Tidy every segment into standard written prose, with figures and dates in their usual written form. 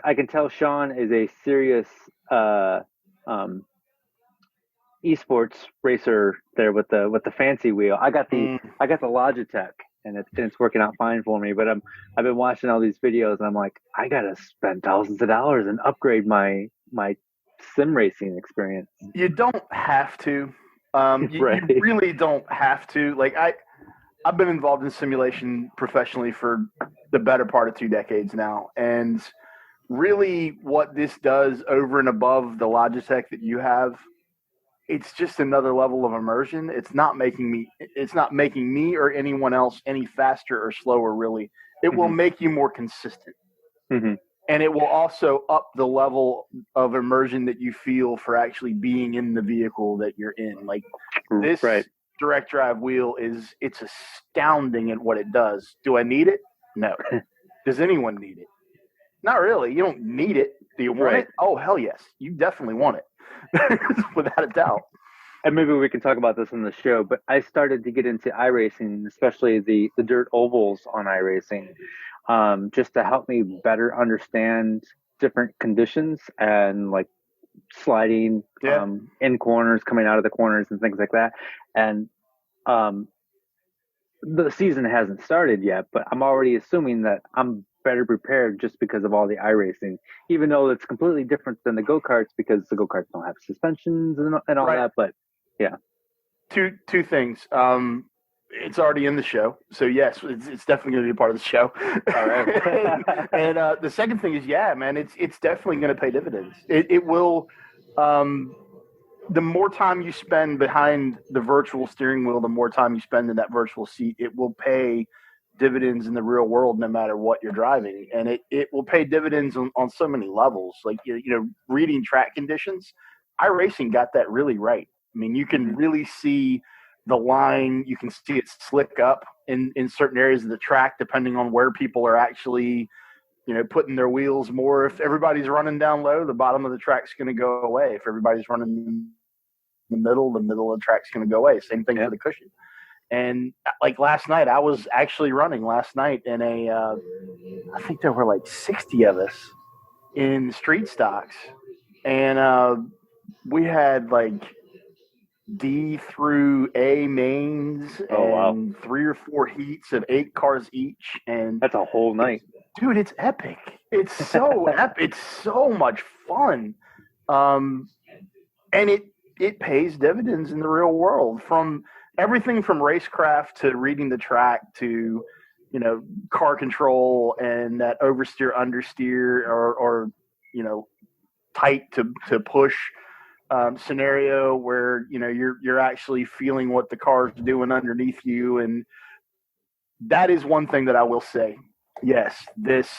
I can tell Sean is a serious uh um esports racer there with the fancy wheel. Mm, I got the Logitech, and it's working out fine for me. But I've been watching all these videos, and I'm like, I gotta spend thousands of dollars and upgrade my sim racing experience. you don't have to. You Right. really don't have to. Like I've been involved in simulation professionally for the better part of 2 decades now, and really, what this does over and above the Logitech that you have, it's just another level of immersion. It's not making me or anyone else any faster or slower. Really, it will Hmm. make you more consistent. Hmm. And it will also up the level of immersion that you feel for actually being in the vehicle that you're in. Like this Right. direct drive wheel it's astounding at what it does. Do I need it? No. Does anyone need it? Not really. You don't need it. Do you want Right. it? Oh, hell yes. You definitely want it. Without a doubt. And maybe we can talk about this in the show, but I started to get into iRacing, especially the dirt ovals on iRacing, just to help me better understand different conditions and like sliding Yeah. in corners, coming out of the corners, and things like that. And um, the season hasn't started yet, but I'm already assuming that I'm better prepared just because of all the iRacing, even though it's completely different than the go karts because the go karts don't have suspensions and all Right. that. But yeah. Two things. It's already in the show, so yes, it's definitely going to be a part of the show. All right. And the second thing is, yeah, man, it's definitely going to pay dividends. It will. Um, the more time you spend behind the virtual steering wheel, the more time you spend in that virtual seat, it will pay dividends in the real world no matter what you're driving. And it will pay dividends on so many levels. Like, reading track conditions, iRacing got that really right. I mean, you can Hmm. really see the line, you can see it slick up in certain areas of the track, depending on where people are actually putting their wheels more. If everybody's running down low, the bottom of the track's going to go away. If everybody's running in the middle of the track's going to go away. Same thing for Yep. the cushion. And like last night, I was actually running last night in I think there were like 60 of us in street stocks. And we had like D through A mains Oh wow, and 3 or 4 heats of 8 cars each. And that's a whole it's, night. dude, it's epic. It's so epic. It's so much fun. Um, and it pays dividends in the real world, from everything from racecraft to reading the track to car control and that oversteer understeer or you know tight to push scenario where you're actually feeling what the car's doing underneath you. And that is one thing that I will say, yes, this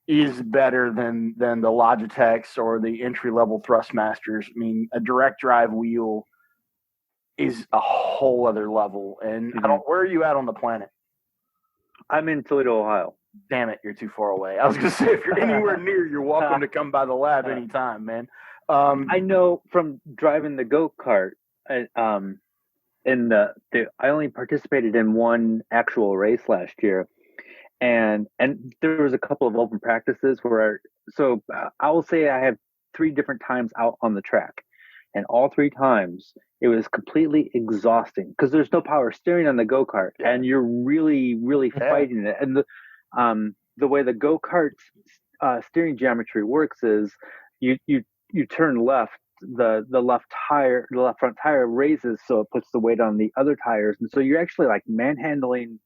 is better than the Logitechs or the entry level Thrustmasters. I mean, a direct drive wheel is a whole other level. And I Hmm. don't. Where are you at on the planet? I'm in Toledo, Ohio. Damn it, you're too far away. I was gonna say, if you're anywhere near, you're welcome to come by the lab anytime, man. I know from driving the go kart. Um, in I only participated in one actual race last year, and there was a couple of open practices where I will say I have three different times out on the track, and all three times it was completely exhausting because there's no power steering on the go kart, Yeah, and you're really yeah, fighting it. And the way the go kart's steering geometry works is you turn left. The left front tire raises so it puts the weight on the other tires, and so you're actually like manhandling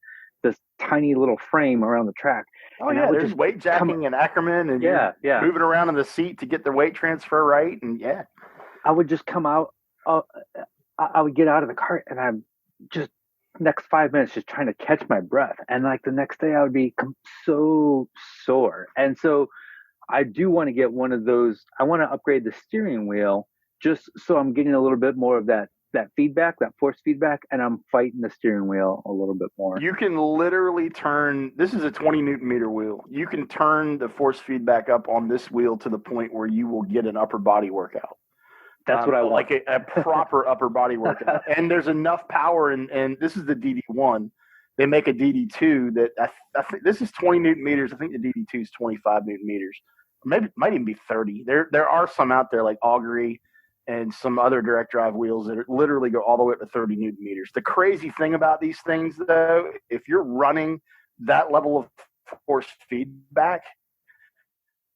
this tiny little frame around the track. oh And I yeah. would There's just weight come, jacking and Ackerman, and you're yeah. moving around in the seat to get the weight transfer right. And yeah, I would just come out. Uh, I would get out of the cart, and I'm just next 5 minutes just trying to catch my breath. And like the next day, I would be so sore. And so I do want to get one of those. I want to upgrade the steering wheel just so I'm getting a little bit more of that feedback, that force feedback, and I'm fighting the steering wheel a little bit more. you can literally turn. This is a 20 Newton meter wheel. You can turn the force feedback up on this wheel to the point where you will get an upper body workout. That's what I want. Like a proper upper body workout. And there's enough power, and this is the DD1. They make a DD2 that I think this is 20 Newton meters. I think the DD2 is 25 Newton meters. maybe might even be 30. There are some out there like Augury and some other direct drive wheels that literally go all the way up to 30 Newton meters. The crazy thing about these things, though, if you're running that level of force feedback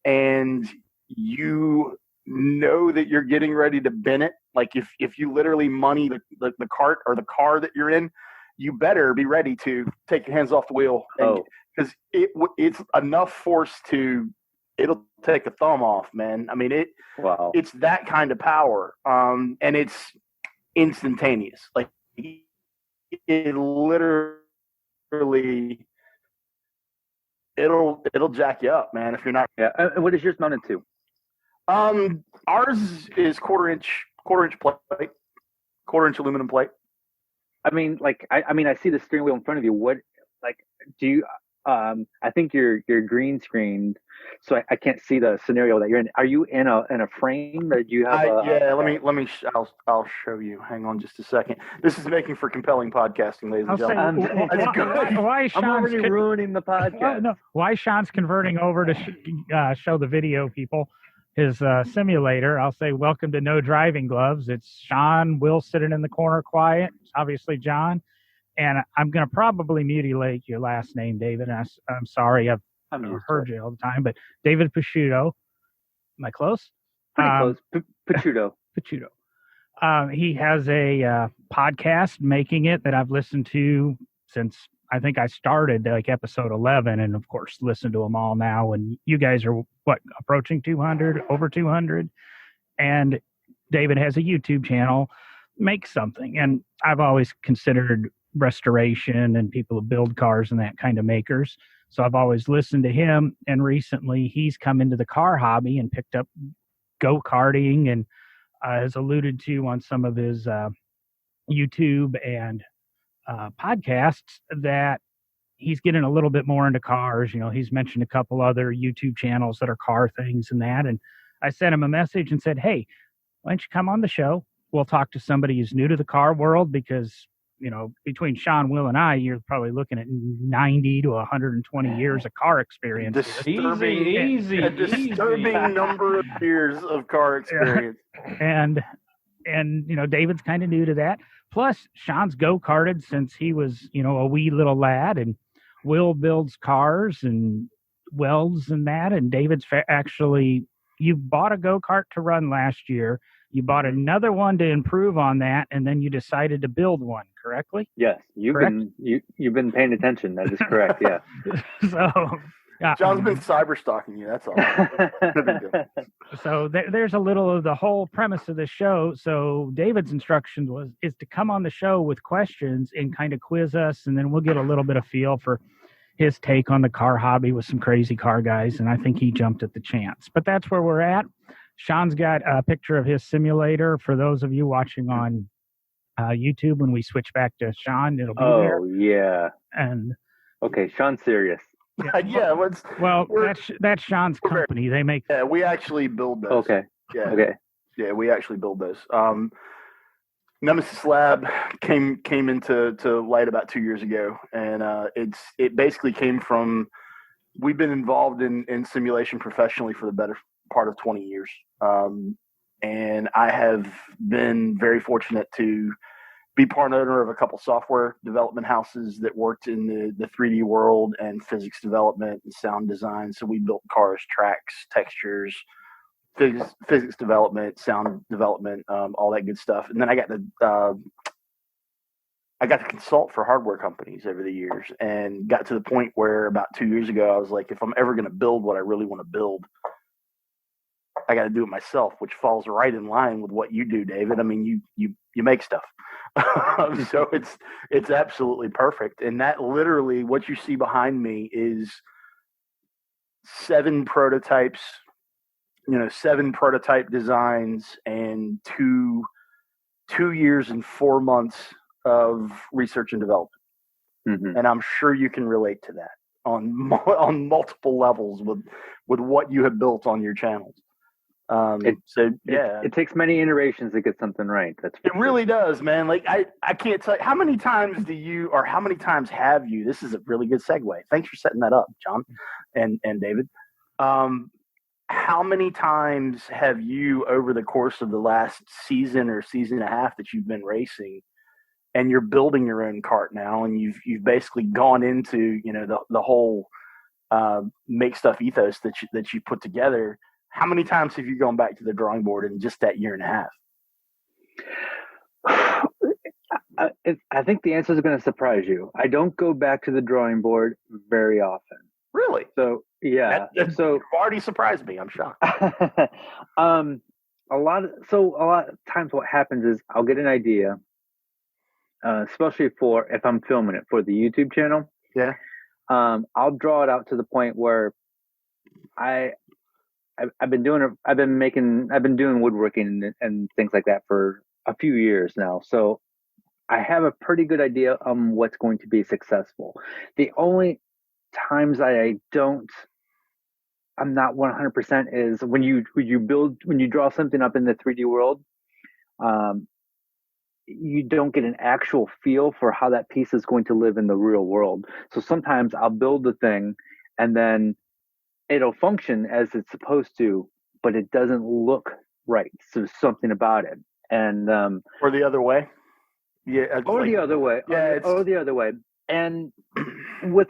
and you know that you're getting ready to bin it, like if you literally money the cart or the car that you're in, you better be ready to take your hands off the wheel, because it's enough force it'll take a thumb off, man. I mean, it's that kind of power, and it's instantaneous. Like it literally, it'll jack you up, man. If you're not, What is yours mounted to? Ours is quarter inch plate, quarter inch aluminum plate. I mean, like, I see the steering wheel in front of you. What, like, do you? I think you're green screened, so I can't see the scenario that you're in. Are you in a frame, or do you have I'll show you. Hang on just a second. This is making for compelling podcasting, ladies and gentlemen. I'm already ruining the podcast. No, why Sean's converting over to show the video people his simulator. I'll say, welcome to No Driving Gloves. It's Sean, Will sitting in the corner quiet. It's obviously John. And I'm going to probably mutilate your last name, David. I'm sorry. I've heard you all the time. But David Picciuto. Am I close? Pretty close. Picciuto. Picciuto. He has a podcast, Making It, that I've listened to since I think I started like episode 11. And, of course, listen to them all now. And you guys are, approaching 200, over 200. And David has a YouTube channel, Make Something. And I've always considered restoration and people who build cars and that kind of makers. So I've always listened to him. And recently he's come into the car hobby and picked up go-karting and has alluded to on some of his YouTube and podcasts that he's getting a little bit more into cars. You know, he's mentioned a couple other YouTube channels that are car things and that. And I sent him a message and said, hey, why don't you come on the show? We'll talk to somebody who's new to the car world, because you know, between Sean, Will, and I, you're probably looking at 90 to 120 years of car experience. Disturbing number of years of car experience. And you know, David's kind of new to that. Plus, Sean's go-karted since he was, you know, a wee little lad, and Will builds cars and welds and that. And David's actually, you bought a go-kart to run last year. You bought another one to improve on that, and then you decided to build one, correctly? Yes, you've been paying attention. That is correct. Yeah. So John's been cyber stalking you. That's all. So there's a little of the whole premise of the show. So David's instructions is to come on the show with questions and kind of quiz us, and then we'll get a little bit of feel for his take on the car hobby with some crazy car guys. And I think he jumped at the chance. But that's where we're at. Sean's got a picture of his simulator. For those of you watching on YouTube, when we switch back to Sean, it'll be there. Oh, yeah. And okay, Sean's serious. Yeah. That's Sean's company. They make. Yeah, we actually build those. Okay. Yeah. Okay. Yeah, we actually build those. Nemesis Lab came into light about 2 years ago, and it basically came from, we've been involved in simulation professionally for the better part of 20 years. And I have been very fortunate to be part owner of a couple software development houses that worked in the 3D world and physics development and sound design. So we built cars, tracks, textures, physics development, sound development, all that good stuff. And then I got to consult for hardware companies over the years, and got to the point where about 2 years ago, I was like, if I'm ever going to build what I really want to build, I got to do it myself, which falls right in line with what you do, David. I mean, you make stuff. So it's absolutely perfect. And that literally, what you see behind me is 7 prototypes, 7 prototype designs, and two years and 4 months of research and development. Mm-hmm. And I'm sure you can relate to that on multiple levels with what you have built on your channels. It takes many iterations to get something right. It really does, man. Like I can't tell you how many times how many times have you, this is a really good segue. Thanks for setting that up, John and David. How how many times have you, over the course of the last season or season and a half that you've been racing, and you're building your own kart now, and you've basically gone into the whole make stuff ethos that you put together? How many times have you gone back to the drawing board in just that year and a half? I think the answer is going to surprise you. I don't go back to the drawing board very often. Really? So yeah. So you've already surprised me. I'm shocked. A lot of times what happens is I'll get an idea, especially if I'm filming it for the YouTube channel. Yeah. I'll draw it out to the point where I've been doing woodworking and things like that for a few years now. So I have a pretty good idea on what's going to be successful. The only times I'm not 100% is when you draw something up in the 3D world, you don't get an actual feel for how that piece is going to live in the real world. So sometimes I'll build the thing and then it'll function as it's supposed to, but it doesn't look right. So there's something about it. And or the other way. Yeah. The other way. Yeah. Or the other way. And with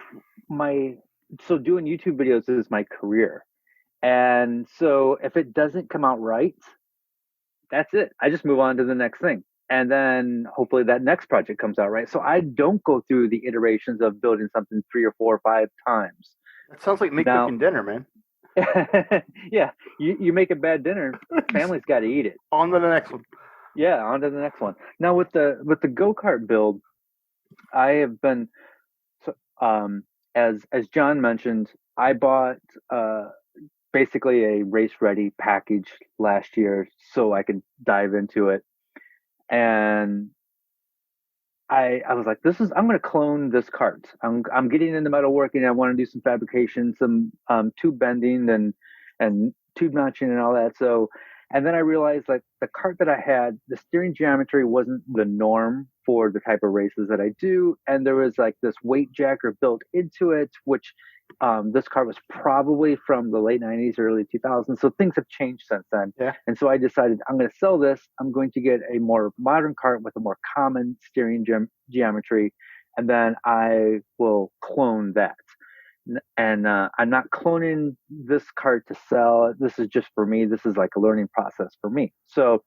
doing YouTube videos is my career. And so if it doesn't come out right, that's it. I just move on to the next thing. And then hopefully that next project comes out right. So I don't go through the iterations of building something 3 or 4 or 5 times. That sounds like me cooking dinner, man. Yeah. You make a bad dinner, family's got to eat it. On to the next one. Yeah, on to the next one. Now with the go-kart build, I have been as John mentioned, I bought basically a race ready package last year so I could dive into it. And I was like, I'm going to clone this kart. I'm getting into metalworking. I want to do some fabrication, some tube bending and tube notching and all that. So, and then I realized like the kart that I had, the steering geometry wasn't the norm for the type of races that I do. And there was like this weight jacker built into it, which this kart was probably from the late 90s, early 2000s. So things have changed since then. Yeah. And so I decided I'm going to sell this. I'm going to get a more modern kart with a more common steering geometry. And then I will clone that. And I'm not cloning this kart to sell. This is just for me. This is like a learning process for me. So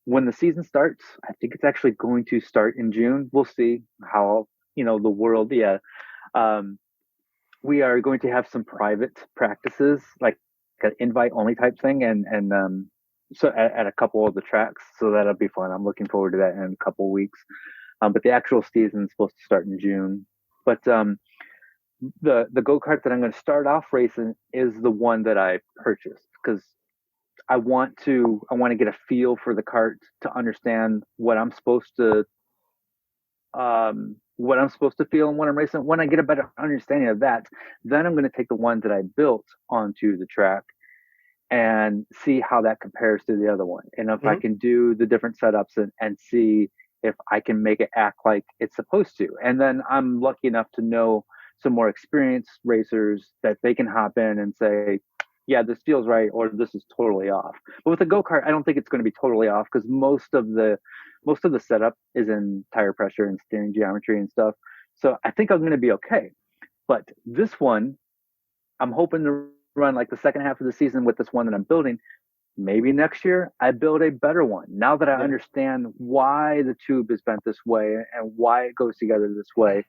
when the season starts, I think it's actually going to start in June. We'll see how, the world. Yeah. We are going to have some private practices, like an invite only type thing. And so at a couple of the tracks. So that'll be fun. I'm looking forward to that in a couple of weeks. But the actual season is supposed to start in June. But the go-kart that I'm going to start off racing is the one that I purchased because I want to get a feel for the kart to understand what I'm supposed to feel and when I'm racing. When I get a better understanding of that, then I'm going to take the one that I built onto the track and see how that compares to the other one. And if I can do the different setups and see if I can make it act like it's supposed to. And then I'm lucky enough to know some more experienced racers that they can hop in and say, yeah, this feels right, or this is totally off. But with a go-kart, I don't think it's going to be totally off because most of the setup is in tire pressure and steering geometry and stuff. So I think I'm going to be okay. But this one, I'm hoping to run like the second half of the season with this one that I'm building. Maybe next year I build a better one. Now that I understand why the tube is bent this way and why it goes together this way,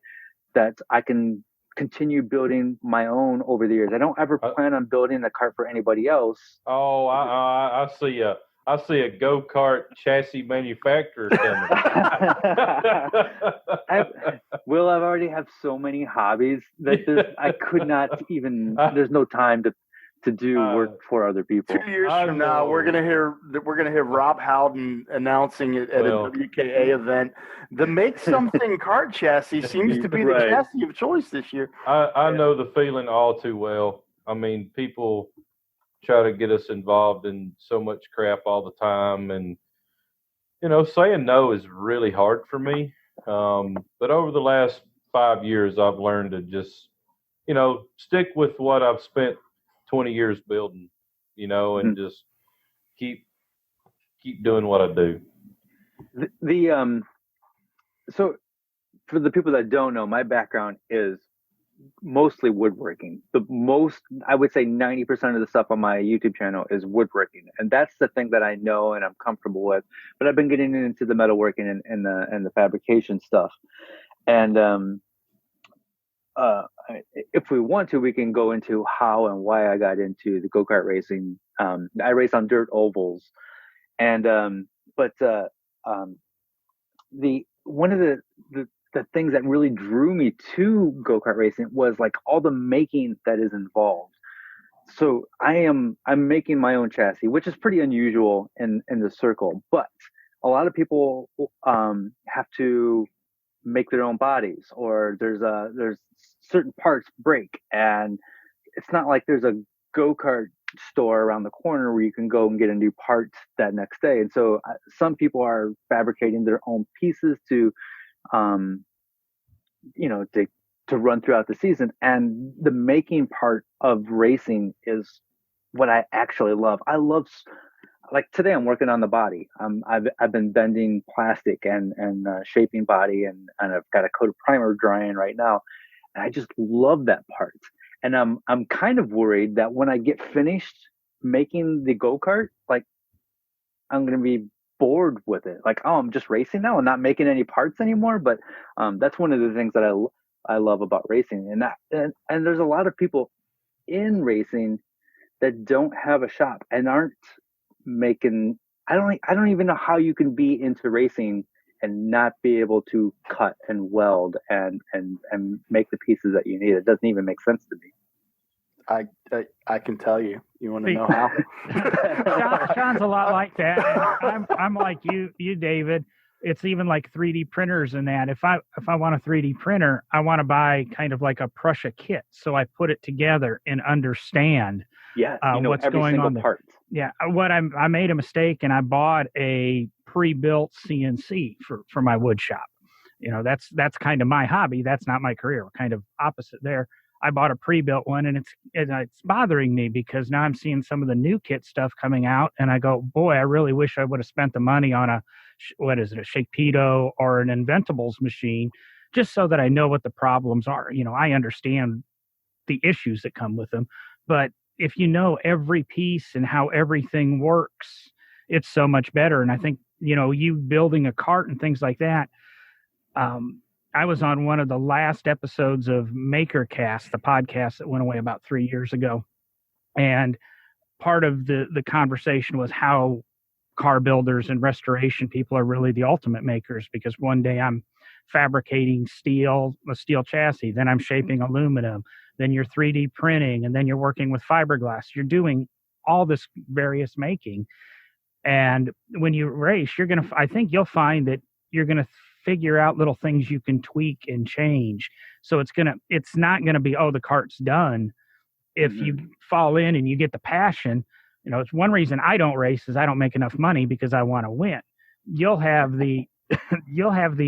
that I can continue building my own over the years. I don't ever plan on building the kart for anybody else. Oh, I see a go-kart chassis manufacturer coming. I've already have so many hobbies that I could not even. There's no time to do work for other people. 2 years from now, we're gonna hear Rob Howden announcing it at a WKA event. The Make Something kart chassis seems to be the chassis of choice this year. I know the feeling all too well. I mean, people try to get us involved in so much crap all the time, and saying no is really hard for me. But over the last 5 years, I've learned to just stick with what I've spent 20 years building. and just keep doing what I do. So for the people that don't know, my background is mostly woodworking. I would say 90% of the stuff on my YouTube channel is woodworking, and that's the thing that I know and I'm comfortable with. But I've been getting into the metalworking and the fabrication stuff. And if we want to, we can go into how and why I got into the go-kart racing. I race on dirt ovals, and the one of the things that really drew me to go-kart racing was like all the making that is involved. So I'm making my own chassis, which is pretty unusual in the circle, but a lot of people have to make their own bodies, or there's certain parts break, and it's not like there's a go-kart store around the corner where you can go and get a new part that next day. And so some people are fabricating their own pieces to um, to run throughout the season. And the making part of racing is what I actually love. I love, like today I'm working on the body. I've been bending plastic and shaping body, and I've got a coat of primer drying right now, and I just love that part. And I'm kind of worried that when I get finished making the go-kart, like I'm going to be bored with it. Like, oh, I'm just racing now and not making any parts anymore. But that's one of the things that I love about racing. And there's a lot of people in racing that don't have a shop and aren't making. I don't even know how you can be into racing and not be able to cut and weld and make the pieces that you need. It doesn't even make sense to me. I can tell you. You want to know how? Sean's a lot like that. I'm like you, David. It's even like 3D printers and that. If I want a 3D printer, I want to buy kind of like a Prussian kit, so I put it together and understand what's going on there. Part. Yeah, I made a mistake and I bought a pre-built CNC for my wood shop. That's kind of my hobby. That's not my career. We're kind of opposite there. I bought a pre-built one, and it's bothering me because now I'm seeing some of the new kit stuff coming out, and I go, boy, I really wish I would have spent the money on a Picciuto or an Inventables machine, just so that I know what the problems are. I understand the issues that come with them, but if you know every piece and how everything works, it's so much better. And I think, you building a cart and things like that, I was on one of the last episodes of MakerCast, the podcast that went away about 3 years ago. And part of the conversation was how car builders and restoration people are really the ultimate makers, because one day I'm fabricating a steel chassis, then I'm shaping aluminum, then you're 3D printing, and then you're working with fiberglass. You're doing all this various making. And when you race, I think you'll find that you're going to figure out little things you can tweak and change. So it's not going to be, oh, the cart's done. If you fall in and you get the passion, it's one reason I don't race is I don't make enough money because I want to win. You'll have the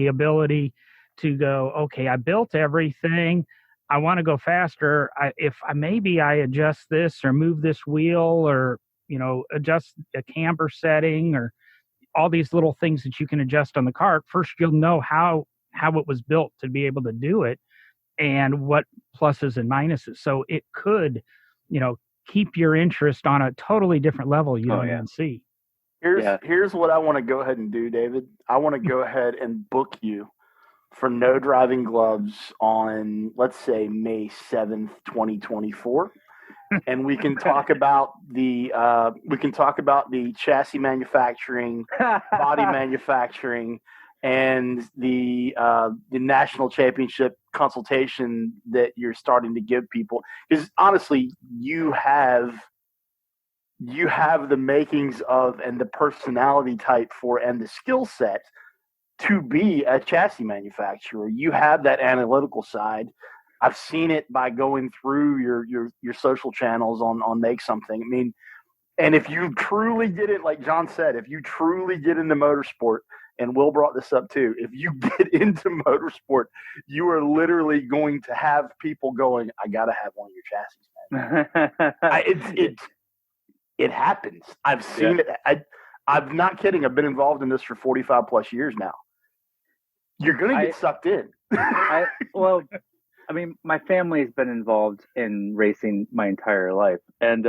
ability to go, okay, I built everything. I want to go faster. Maybe I adjust this or move this wheel or, adjust a camber setting or all these little things that you can adjust on the cart. First, you'll know how it was built to be able to do it and what pluses and minuses. So it could, keep your interest on a totally different level you don't even see. Here's what I want to go ahead and do, David. I want to go ahead and book you for No Driving Gloves on, let's say, May 7th, 2024. And we can talk about the chassis manufacturing, body manufacturing, and the national championship consultation that you're starting to give people. Because honestly, you have the makings of and the personality type for and the skill set to be a chassis manufacturer. You have that analytical side. I've seen it by going through your social channels on Make Something. I mean, and if you truly get it, like John said, if you truly get into motorsport, and Will brought this up too, if you get into motorsport, you are literally going to have people going, I got to have one of your chassis, man. it happens. I've seen it. I'm not kidding. I've been involved in this for 45 plus years now. You're going to get sucked in. Well, I mean, my family's been involved in racing my entire life. And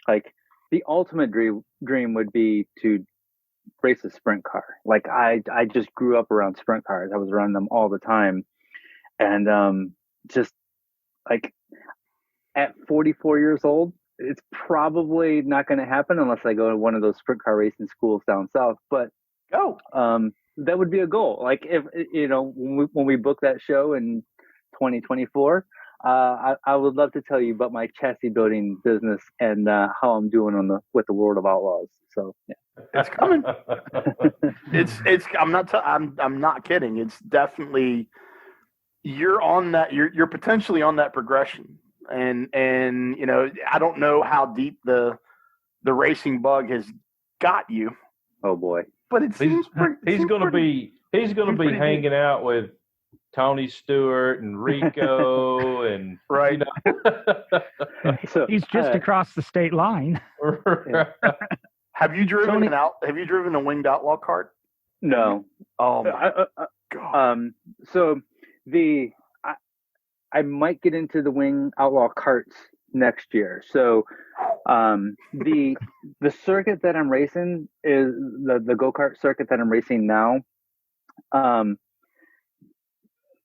like the ultimate dream would be to race a sprint car. Like I just grew up around sprint cars. I was around them all the time. And just like at 44 years old, it's probably not going to happen unless I go to one of those sprint car racing schools down south. But that would be a goal. Like if when we book that show in 2024, I would love to tell you about my chassis building business and how I'm doing with the World of Outlaws. So yeah, it's coming. it's. I'm not kidding. It's definitely you're on that. You're potentially on that progression. And I don't know how deep the racing bug has got you. Oh boy! But it seems he's going to be hanging out with Tony Stewart and Rico and right. So, he's just across the state line. Have you driven a winged outlaw kart? No. Oh my God. So I might get into the wing outlaw karts next year. So the circuit that I'm racing is the go-kart circuit that I'm racing now.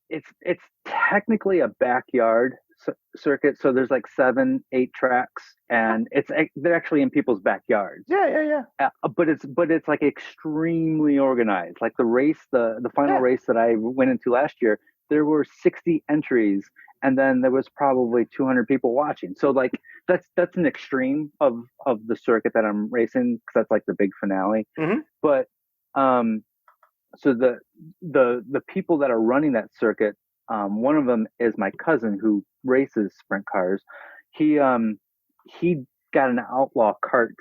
It's technically a backyard circuit. So there's like 7-8 tracks, and they're actually in people's backyards. Yeah. But it's like extremely organized. Like the final race that I went into last year, there were 60 entries, and then there was probably 200 people watching. So like that's an extreme of the circuit that I'm racing, because that's like the big finale. Mm-hmm. But so the people that are running that circuit, one of them is my cousin who races sprint cars. He got an outlaw kart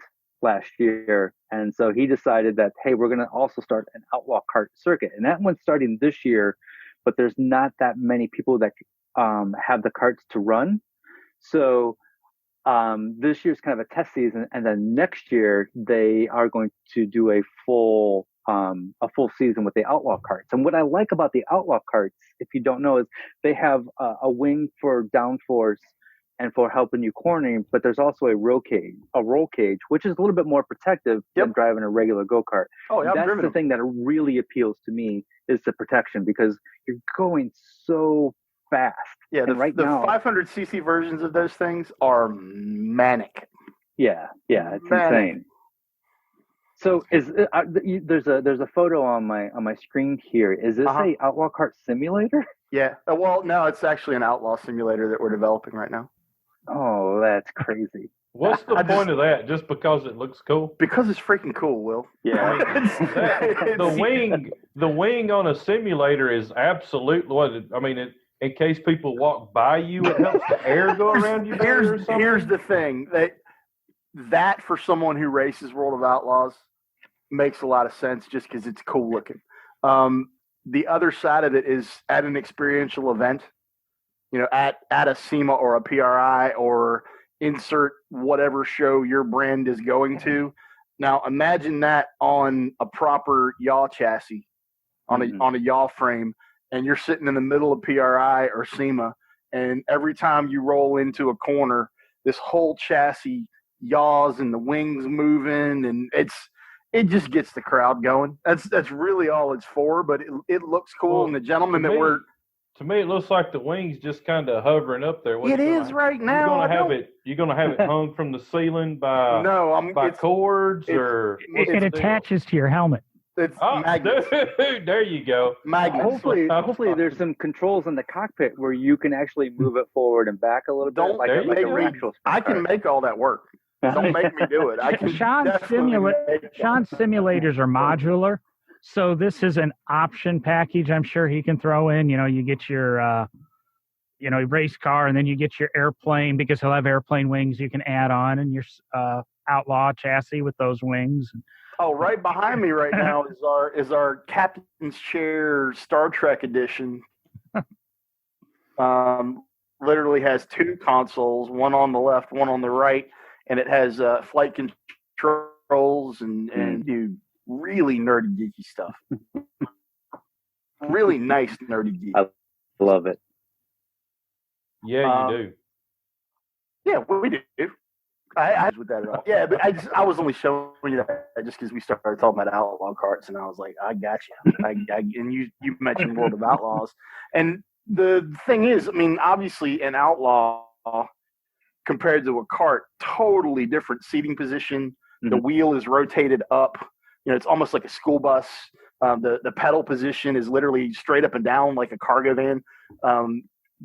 last year, and so he decided that, hey, we're going to also start an outlaw kart circuit, and that one's starting this year. But there's not that many people that have the karts to run. So this year's kind of a test season, and then next year they are going to do a full season with the outlaw karts. And what I like about the outlaw karts, if you don't know, is they have a wing for downforce and for helping you cornering, but there's also a roll cage, which is a little bit more protective than driving a regular go-kart. Oh, yeah, that's the thing that really appeals to me, is the protection, because you're going so fast. Yeah, the 500cc versions of those things are manic. Yeah, it's insane. So there's a photo on my screen here. Is this a outlaw kart simulator? Yeah. Well, no, it's actually an outlaw simulator that we're developing right now. Oh, that's crazy. What's the point of that? Just because it looks cool? Because it's freaking cool, Will. Yeah. The wing on a simulator is absolutely what I mean. In case people walk by you, it helps the air go around you. Here's the thing that for someone who races World of Outlaws makes a lot of sense, just because it's cool looking. The other side of it is at an experiential event, at a SEMA or a PRI or insert whatever show your brand is going to. Now imagine that on a proper yaw chassis, on a yaw frame, and you're sitting in the middle of PRI or SEMA, and every time you roll into a corner, this whole chassis yaws and the wings moving, and it just gets the crowd going. That's really all it's for, but it looks cool. And the gentleman to me, it looks like the wings just kind of hovering up there. It is right now. You're gonna have it hung from the ceiling by cords, or it attaches to your helmet. It's magnets. Dude, there you go. Magnets. Hopefully there's some controls in the cockpit where you can actually move it forward and back a little bit. I can make all that work. Don't make me do it. Sean's simulators are modular, so this is an option package. I'm sure he can throw in. You get your race car, and then you get your airplane, because he'll have airplane wings you can add on, and your outlaw chassis with those wings. Oh, right behind me right now is our captain's chair Star Trek edition. Literally has two consoles, one on the left, one on the right, and it has flight controls and do really nerdy geeky stuff. Really nice nerdy geek. I love it. Yeah, you do. Yeah, we do. I was with that at all. Yeah, but I was only showing you that just because we started talking about outlaw carts, and I was like, I got you. And you mentioned World of Outlaws, and the thing is, I mean, obviously, an outlaw compared to a cart, totally different seating position. Mm-hmm. The wheel is rotated up. You know, it's almost like a school bus. The pedal position is literally straight up and down like a cargo van.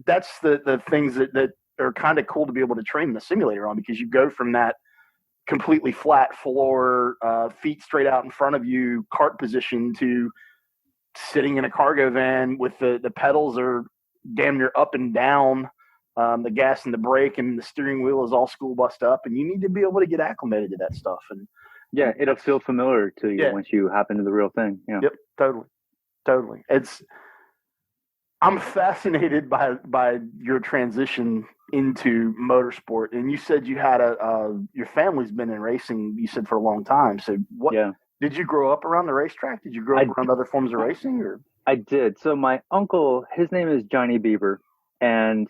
That's the things that are kind of cool to be able to train the simulator on, because you go from that completely flat floor, feet straight out in front of you, cart position, to sitting in a cargo van with the pedals are damn near up and down. The gas and the brake and the steering wheel is all school bussed up, and you need to be able to get acclimated to that stuff. And yeah, it'll feel familiar to you once you hop into the real thing. Yeah. Yep, totally. I'm fascinated by your transition into motorsport, and you said you had your family's been in racing. You said for a long time. So what? Yeah. Did you grow up around the racetrack? Did you grow up around other forms of racing? Or I did. So my uncle, his name is Johnny Bieber, and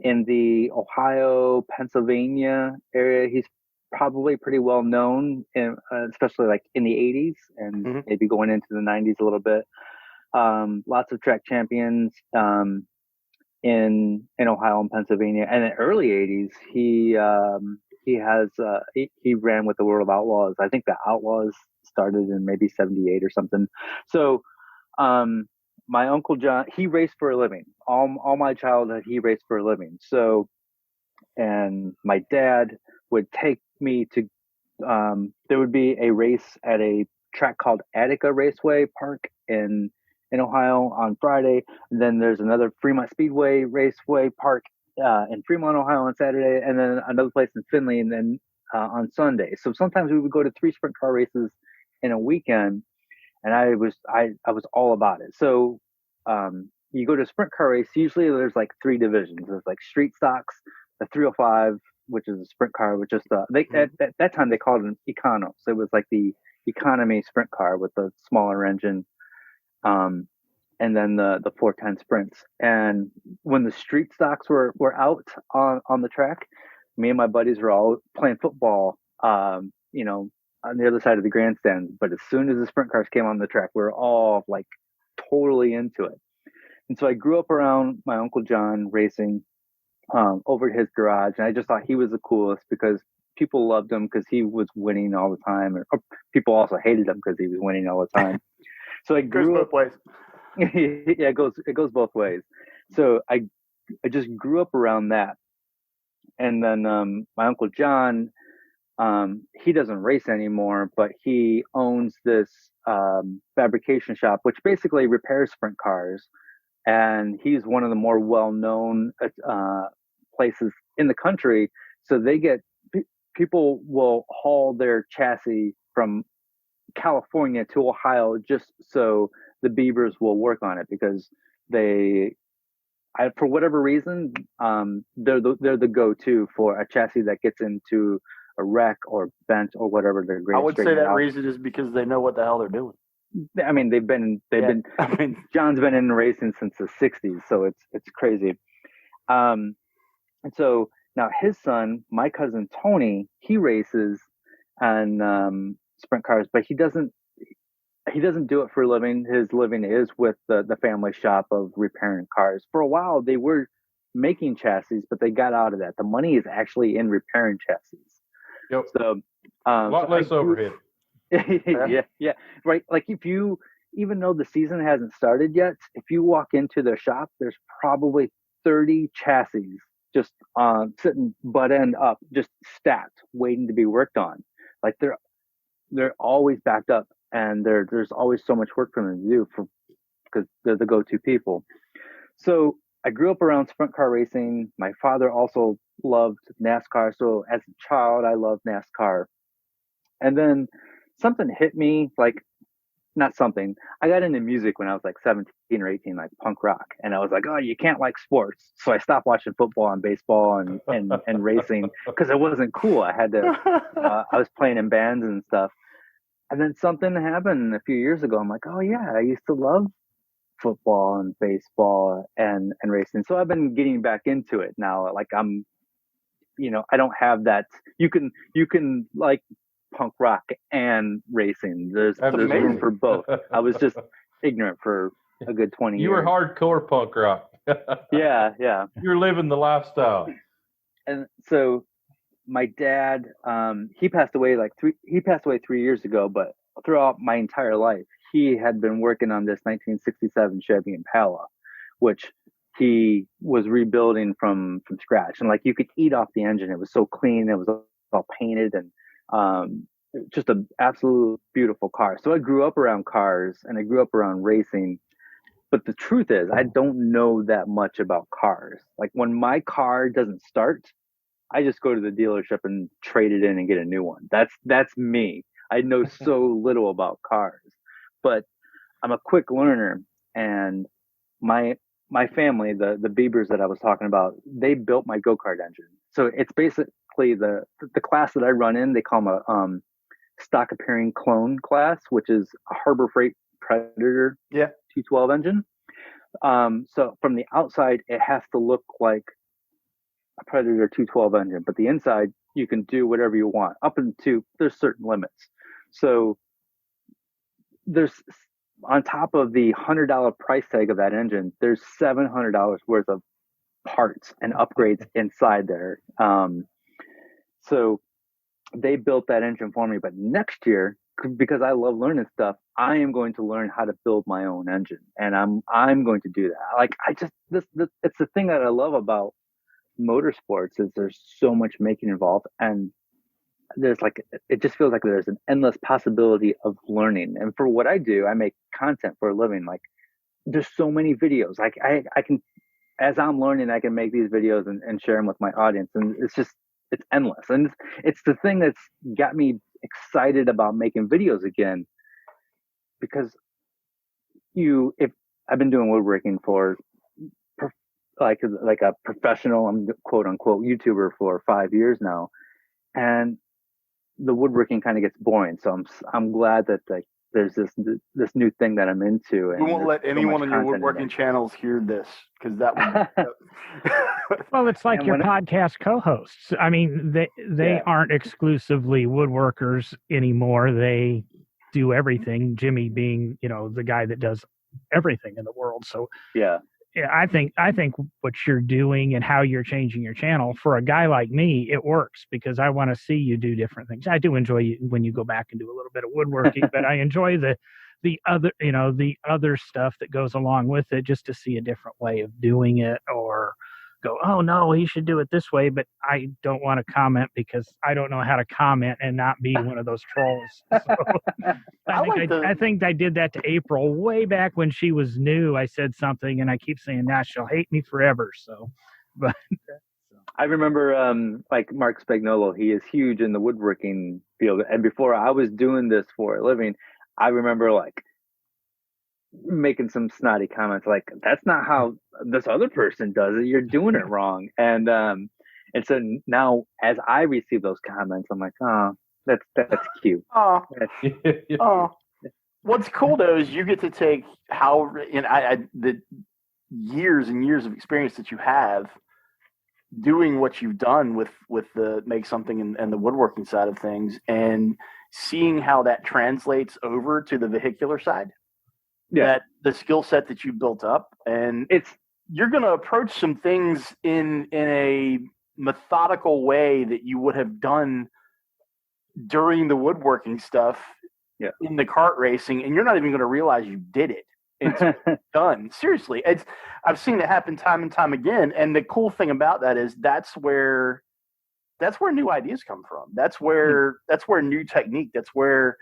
in the Ohio, Pennsylvania area, he's probably pretty well known, especially like in the 80s and maybe going into the 90s a little bit. Lots of track champions in Ohio and Pennsylvania, and in the early 80s he ran with the World of Outlaws. I think the Outlaws started in maybe 78 or something. So my uncle John, he raced for a living. All my childhood he raced for a living. So, and my dad would take me to there would be a race at a track called Attica Raceway Park in Ohio on Friday. And then there's another Fremont Speedway Raceway Park in Fremont, Ohio on Saturday, and then another place in Findlay, and then on Sunday. So sometimes we would go to 3 sprint car races in a weekend, and I was all about it. So you go to a sprint car race, usually there's like 3 divisions. There's like street stocks, the 305, which is a sprint car, which is at that time they called it an Econo. So it was like the economy sprint car with the smaller engine. And then the 410 sprints. And when the street stocks were out on the track, me and my buddies were all playing football, on the other side of the grandstand. But as soon as the sprint cars came on the track, we were all like totally into it. And so I grew up around my Uncle John racing over at his garage. And I just thought he was the coolest because people loved him because he was winning all the time. Or people also hated him because he was winning all the time. So I grew up. Both ways. Yeah, it goes both ways. So I just grew up around that. And then my Uncle John, he doesn't race anymore, but he owns this fabrication shop, which basically repairs sprint cars. And he's one of the more well-known places in the country. So they get people will haul their chassis from California to Ohio just so the Biebers will work on it, because for whatever reason, they're the go-to for a chassis that gets into a wreck or bent or whatever. They're great. I would say that reason is because they know what the hell they're doing. I mean, they've been. I mean, John's been in racing since the '60s, so it's crazy. And so now his son, my cousin Tony, he races on sprint cars, but he doesn't do it for a living. His living is with the family shop of repairing cars. For a while, they were making chassis, but they got out of that. The money is actually in repairing chassis. Yep. So a lot less overhead. Yeah, right. Like even though the season hasn't started yet, if you walk into their shop, there's probably 30 chassis just sitting butt end up, just stacked, waiting to be worked on. Like they're always backed up. And there's always so much work for them to do because they're the go-to people. So I grew up around sprint car racing. My father also loved NASCAR. So as a child, I loved NASCAR. And then something hit me, like not something. I got into music when I was like 17 or 18, like punk rock. And I was like, oh, you can't like sports. So I stopped watching football and baseball and racing because it wasn't cool. I had to, I was playing in bands and stuff. And then something happened a few years ago. I'm like, oh yeah, I used to love football and baseball and racing. So I've been getting back into it now. Like I'm, I don't have that. You can like punk rock and racing. There's room for both. I was just ignorant for a good 20 You years. were hardcore punk rock. Yeah. You're living the lifestyle. And so my dad, he passed away 3 years ago, but throughout my entire life, he had been working on this 1967 Chevy Impala, which he was rebuilding from scratch. And like you could eat off the engine. It was so clean. It was all painted and just an absolute beautiful car. So I grew up around cars and I grew up around racing. But the truth is, I don't know that much about cars. Like when my car doesn't start, I just go to the dealership and trade it in and get a new one. That's me. I know so little about cars, but I'm a quick learner. And my my family, the Biebers that I was talking about, they built my go-kart engine. So it's basically the class that I run in. They call them a stock appearing clone class, which is a Harbor Freight Predator 212 engine. So from the outside, it has to look like a Predator 212 engine, but the inside you can do whatever you want. Up into there's certain limits. So there's on top of the $100 price tag of that engine, there's $700 worth of parts and upgrades inside there. So they built that engine for me. But next year, because I love learning stuff, I am going to learn how to build my own engine, and I'm going to do that. Like I just this it's the thing that I love about motorsports is there's so much making involved, and there's like it just feels like there's an endless possibility of learning. And for what I do, I make content for a living. Like there's so many videos. Like I can, as I'm learning, I can make these videos and share them with my audience, and it's endless. And it's the thing that's got me excited about making videos again, because if I've been doing woodworking for like a professional, I'm quote unquote YouTuber for 5 years now, and the woodworking kind of gets boring. So I'm glad that like there's this new thing that I'm into. And we won't let anyone on your woodworking channels hear this, because that would. Well, it's like your podcast co-hosts. I mean, they aren't exclusively woodworkers anymore. They do everything. Jimmy being, the guy that does everything in the world. So yeah, I think what you're doing and how you're changing your channel, for a guy like me, it works because I want to see you do different things. I do enjoy when you go back and do a little bit of woodworking, but I enjoy the other stuff that goes along with it, just to see a different way of doing it, or go, oh no, he should do it this way, but I don't want to comment because I don't know how to comment and not be one of those trolls. So, I think I did that to April way back when she was new. I said something and I keep saying, nah, she'll hate me forever. So, but I remember like Mark Spagnolo, he is huge in the woodworking field. And before I was doing this for a living, I remember like making some snotty comments like, that's not how this other person does it, you're doing it wrong. And so now as I receive those comments, I'm like, oh, that's cute. What's cool though is you get to take the years and years of experience that you have doing what you've done with the make something and the woodworking side of things, and seeing how that translates over to the vehicular side. That the skill set that you built up, and you're going to approach some things in a methodical way that you would have done during the woodworking stuff in the kart racing, and you're not even going to realize you did it until it's done. Seriously, I've seen it happen time and time again. And the cool thing about that is that's where new ideas come from. That's where new technique. That's where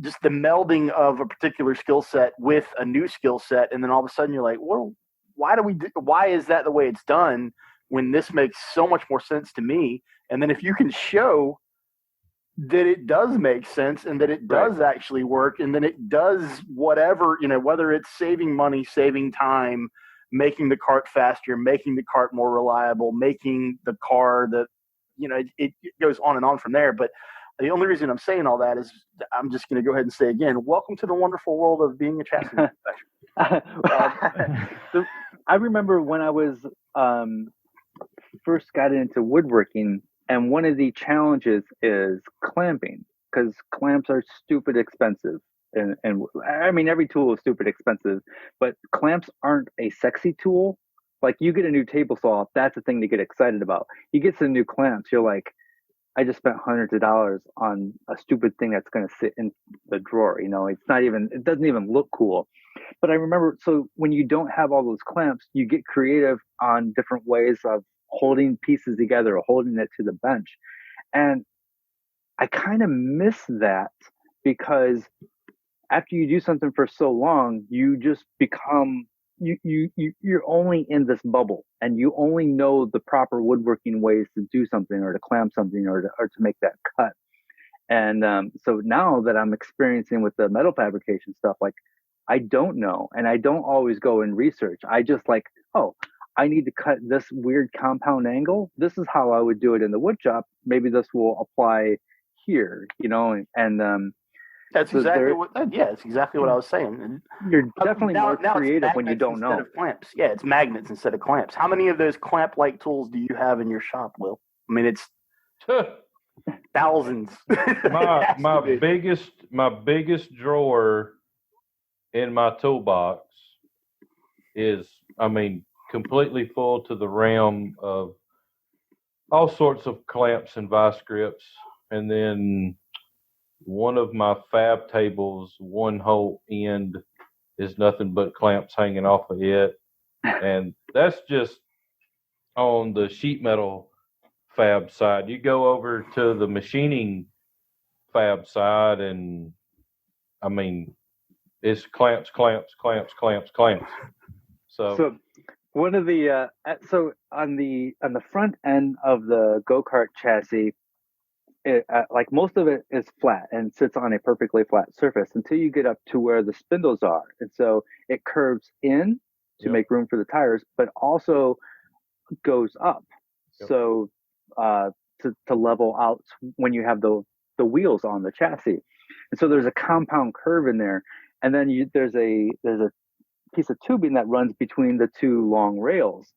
just the melding of a particular skill set with a new skill set, and then all of a sudden you're like, well, why is that the way it's done when this makes so much more sense to me? And then if you can show that it does make sense and that it does actually work, and then it does whatever, whether it's saving money, saving time, making the cart faster, making the cart more reliable, making the car it goes on and on from there. But the only reason I'm saying all that is I'm just going to go ahead and say again, welcome to the wonderful world of being a chassis manufacturer. I remember when I was first got into woodworking, and one of the challenges is clamping, because clamps are stupid expensive. And I mean, every tool is stupid expensive, but clamps aren't a sexy tool. Like, you get a new table saw, that's a thing to get excited about. You get some new clamps, you're like, I just spent hundreds of dollars on a stupid thing that's going to sit in the drawer. It doesn't even look cool. But I remember, so when you don't have all those clamps, you get creative on different ways of holding pieces together or holding it to the bench. And I kind of miss that, because after you do something for so long, you just become, you're only in this bubble, and you only know the proper woodworking ways to do something, or to clamp something, or to make that cut. And so now that I'm experiencing with the metal fabrication stuff, like, I don't know, and I don't always go and research. I just like, oh, I need to cut this weird compound angle. This is how I would do it in the wood shop. Maybe this will apply here, and that's so exactly what. It's exactly what I was saying. And you're definitely more creative when you don't know. Instead of clamps, yeah, it's magnets instead of clamps. How many of those clamp-like tools do you have in your shop, Will? I mean, it's thousands. my biggest drawer in my toolbox is, completely full to the rim of all sorts of clamps and vice grips. And then one of my fab tables, one whole end is nothing but clamps hanging off of it. And that's just on the sheet metal fab side. You go over to the machining fab side, and it's clamps. So one of the on the front end of the go-kart chassis, like, most of it is flat and sits on a perfectly flat surface until you get up to where the spindles are, and so it curves in to make room for the tires, but also goes up, so to level out when you have the wheels on the chassis. And so there's a compound curve in there, and then there's a piece of tubing that runs between the two long rails.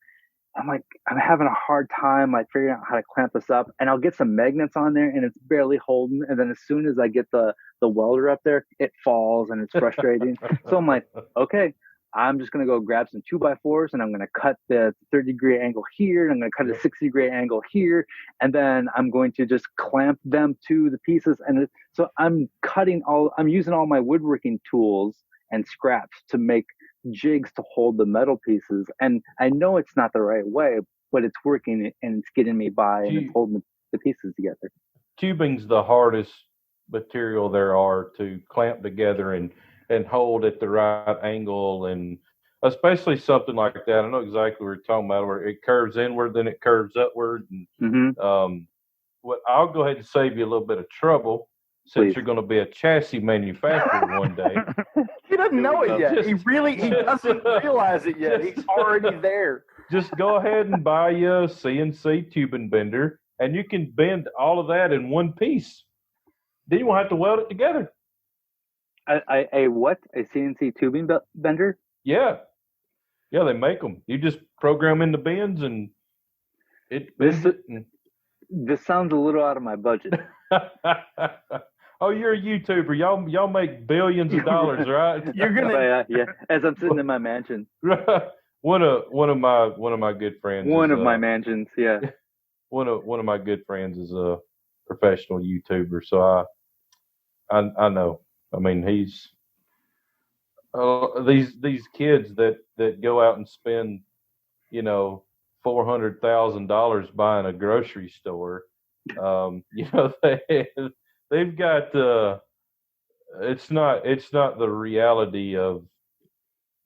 I'm having a hard time figuring out how to clamp this up, and I'll get some magnets on there and it's barely holding, and then as soon as I get the welder up there, it falls, and it's frustrating. So I'm like, okay, I'm just going to go grab some 2x4s, and I'm going to cut the 30-degree angle here, and I'm going to cut a 60-degree angle here, and then I'm going to just clamp them to the pieces. And so I'm using all my woodworking tools and scraps to make jigs to hold the metal pieces. And I know it's not the right way, but it's working, and it's getting me by, and it's holding the pieces together. Tubing's the hardest material there are to clamp together and hold at the right angle, and especially something like that. I know exactly what you're talking about, where it curves inward, then it curves upward. And I'll go ahead and save you a little bit of trouble, since you're going to be a chassis manufacturer one day. He doesn't know it yet. He doesn't realize it yet. He's already there. Just go ahead and buy you a CNC tubing bender, and you can bend all of that in one piece. Then you won't have to weld it together. A what? A CNC tubing bender? Yeah, they make them. You just program in the bends, and it bends it. This sounds a little out of my budget. Oh, you're a YouTuber. Y'all make billions of dollars, right? You're gonna as I'm sitting in my mansion. One of my good friends. My mansions, yeah. One of my good friends is a professional YouTuber, so I know. He's these kids that go out and spend, $400,000 buying a grocery store. They've got it's not the reality of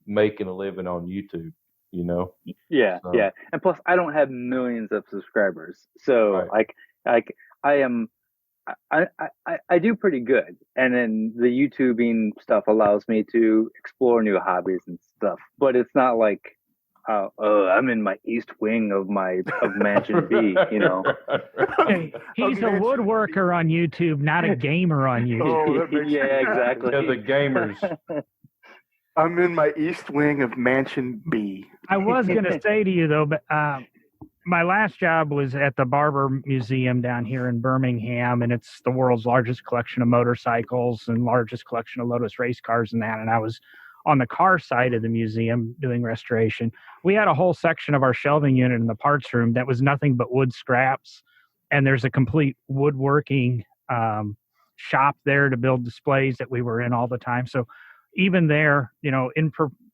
making a living on YouTube, Yeah. And plus, I don't have millions of subscribers, so right. I I do pretty good, and then the YouTubing stuff allows me to explore new hobbies and stuff. But it's not like, I'm in my east wing of Mansion B. You know, Hey, he's a woodworker on YouTube, not a gamer on YouTube. Oh, yeah, exactly. Yeah, the gamers. I'm in my east wing of Mansion B. I was going to say to you, though, but my last job was at the Barber Museum down here in Birmingham, and it's the world's largest collection of motorcycles and largest collection of Lotus race cars and that. And I was on the car side of the museum doing restoration. We had a whole section of our shelving unit in the parts room that was nothing but wood scraps. And there's a complete woodworking shop there to build displays that we were in all the time. So even there, you know, in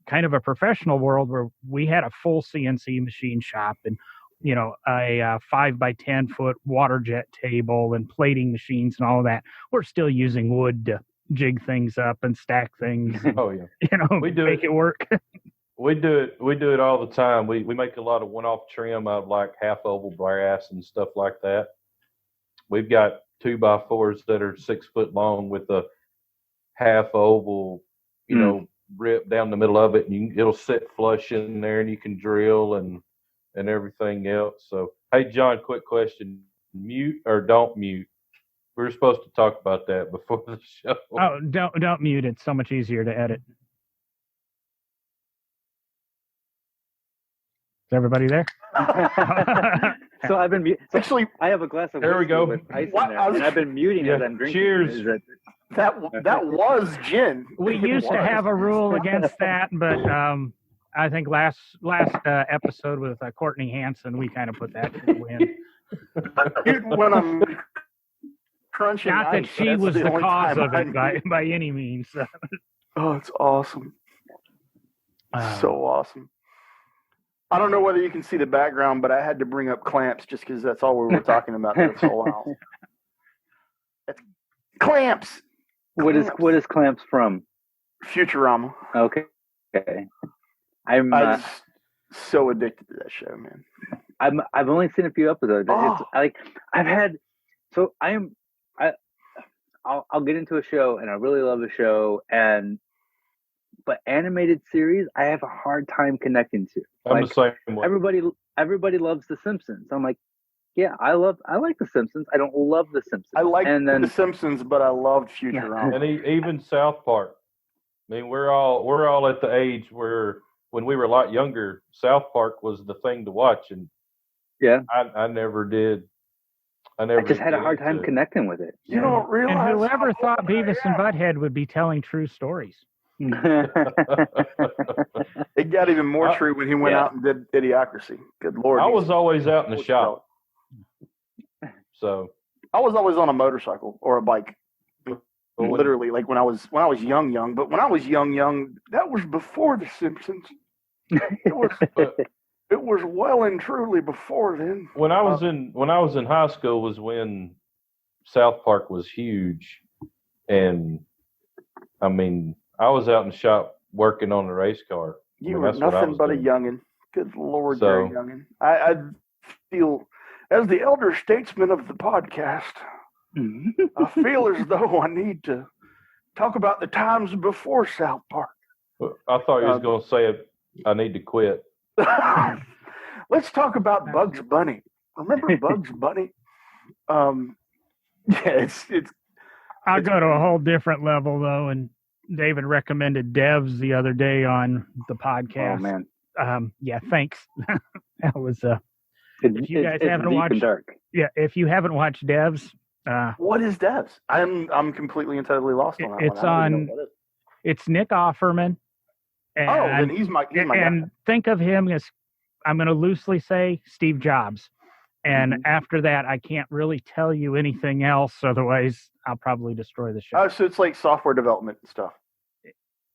kind of a professional world where we had a full CNC machine shop and, you know, a 5 by 10 foot water jet table and plating machines and all of that, we're still using wood to jig things up and stack things. And, Oh yeah, you know, we do make it work. We do it all the time. We make a lot of one-off trim out of like half oval brass and stuff like that. We've got 2x4s that are 6 foot long with a half oval, you know, rip down the middle of it, and it'll sit flush in there, and you can drill and everything else. So, hey, John, quick question: mute or don't mute? We were supposed to talk about that before the show. Oh, don't mute. It's so much easier to edit. Is everybody there? So I've been Actually, I have a glass of There we whiskey go. with ice What? in there, and I've been muting as I'm drinking. Cheers. Is it- that was gin. We It used to was. have a rule against that, but I think last episode with Courtney Hansen, we kind of put that to the wind. Dude, when I'm crunching Not that ice, she that's was the only cause time of it I- by any means. Oh, it's awesome. So awesome. I don't know whether you can see the background, but I had to bring up clamps just because that's all we were talking about this whole house. It's clamps. What is clamps from? Futurama. Okay. I'm I was so addicted to that show, man. I've only seen a few episodes. It's like I'll get into a show and I really love the show, but animated series I have a hard time connecting to. I'm Like, the same way. everybody loves The Simpsons. I'm like, yeah, I like The Simpsons. I don't love The Simpsons. I like then The Simpsons, but I loved Futurama. And even South Park. I mean, we're all at the age where when we were a lot younger, South Park was the thing to watch, and yeah, I never did. I just had a hard time connecting with it. You don't realize. And whoever thought Beavis and Butthead would be telling true stories? It got even more true when he went out and did Idiocracy. Good Lord. I was always out in the shop. So I was always on a motorcycle or a bike. Literally, like when I was young. But when I was young, that was before The Simpsons. It was well and truly before then. when I was in high school was when South Park was huge, and I mean I was out in the shop working on the race car. You were nothing but a youngin'. Good Lord, you're a youngin'. I feel, as the elder statesman of the podcast, I feel as though I need to talk about the times before South Park. I thought you was going to say I need to quit. Let's talk about Bugs Bunny. Remember Bugs Bunny? It's. I'll go to a whole different level though, and David recommended Devs the other day on the podcast. Oh man. Yeah, thanks. That was If you guys haven't watched, if you haven't watched Devs, what is Devs? I'm completely and totally lost on that it's one. on. It's Nick Offerman. And, then he's my and guy. Think of him as, I'm going to loosely say, Steve Jobs. And after that, I can't really tell you anything else. Otherwise, I'll probably destroy the show. Oh, so it's like software development stuff.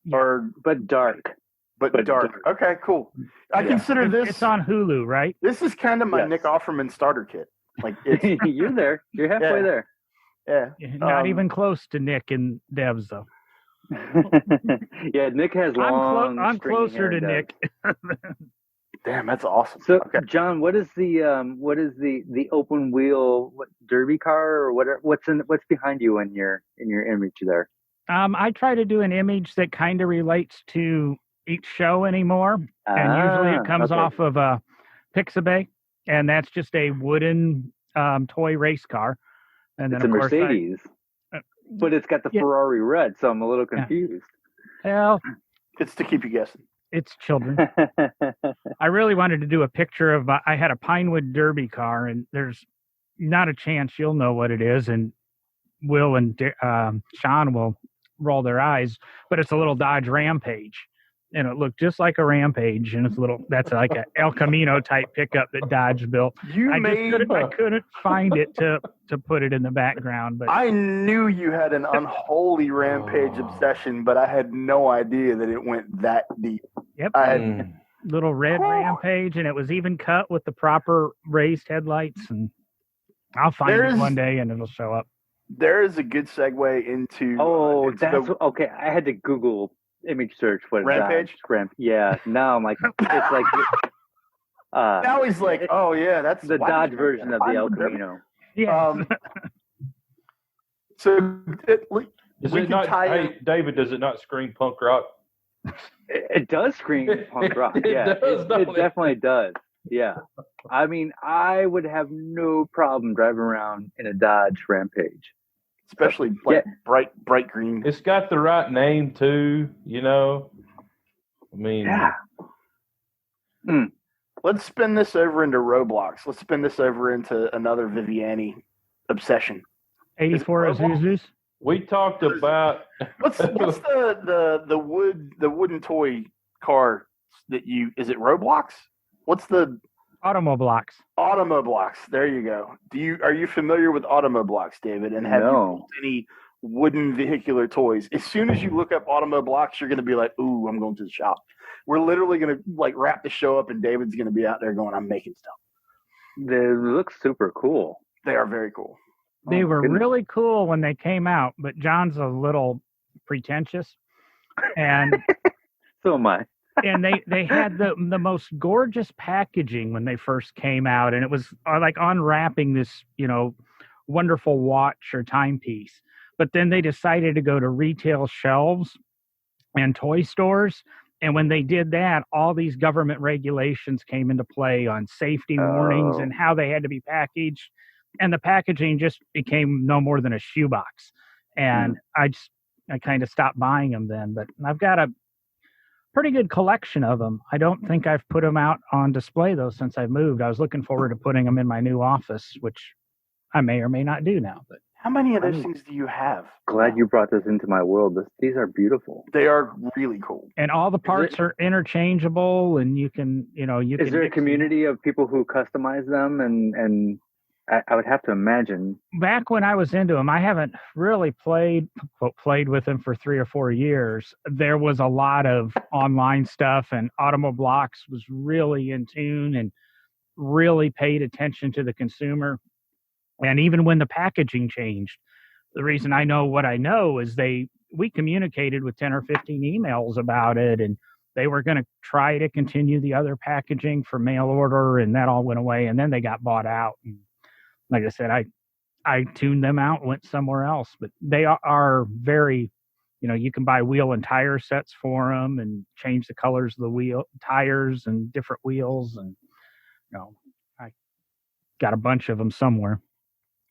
Yeah. But dark. But dark. Okay, cool. I consider this. It's on Hulu, right? This is kind of my Nick Offerman starter kit. Like it's, you're there. You're halfway there. Yeah. Not even close to Nick and Devs, though. Yeah, Nick has long. I'm closer to Nick. Damn, that's awesome. So, Okay. John, what is the open wheel derby car or what's behind you in your image there? I try to do an image that kind of relates to each show anymore, and usually it comes Okay. off of a Pixabay, and that's just a wooden toy race car. And then It's a of course Mercedes, but it's got the Ferrari red, so I'm a little confused. Well, It's to keep you guessing. it's children. I really wanted to do a picture of. I had a Pinewood Derby car, and there's not a chance you'll know what it is, and Will and Sean will roll their eyes, but it's a little Dodge Rampage, and it looked just like a Rampage, and it's a little. That's like a El Camino type pickup that Dodge built. I couldn't find it to put it in the background, but I knew you had an unholy Rampage obsession, but I had no idea that it went that deep. Yep, I had little red Rampage, and it was even cut with the proper raised headlights, and I'll find it one day, and it'll show up. There is a good segue into. Okay. I had to Google image search what Rampage. Yeah. Now I'm like, it's like. Now he's like, oh yeah, that's the Dodge version of the El Camino. Yeah. So hey, David, does it not scream punk rock? It does scream punk rock. Yeah, it definitely does. Yeah. I mean, I would have no problem driving around in a Dodge Rampage. Especially bright green. It's got the right name too, I mean, yeah. Let's spin this over into Roblox. Let's spin this over into another Viviani obsession. 84 Azuzus. We talked about what's the wooden toy car that is it Roblox? What's the Automoblox? Automoblox. There you go. Are you familiar with Automoblox, David? And have you built any wooden vehicular toys? As soon as you look up Automoblox, you're going to be like, "Ooh, I'm going to the shop." We're literally going to wrap the show up, and David's going to be out there going, "I'm making stuff." They look super cool. They are very cool. They were really cool when they came out, but John's a little pretentious, and so am I. And they had the most gorgeous packaging when they first came out, and it was like unwrapping this wonderful watch or timepiece. But then they decided to go to retail shelves and toy stores, and when they did that, all these government regulations came into play on safety warnings and how they had to be packaged, and the packaging just became no more than a shoebox. And I kind of stopped buying them then, but I've got a pretty good collection of them. I don't think I've put them out on display though since I've moved. I was looking forward to putting them in my new office, which I may or may not do now. But how many of those things do you have? Glad you brought this into my world. These are beautiful. They are really cool. And all the parts are interchangeable, and you can Is there a community of people who customize them and I would have to imagine. Back when I was into them, I haven't really played with them for 3 or 4 years. There was a lot of online stuff, and Automoblox was really in tune and really paid attention to the consumer. And even when the packaging changed, the reason I know what I know is we communicated with 10 or 15 emails about it, and they were going to try to continue the other packaging for mail order, and that all went away, and then they got bought out. And like I said, I tuned them out and went somewhere else. But they are very, you can buy wheel and tire sets for them and change the colors of the tires and different wheels. And, I got a bunch of them somewhere.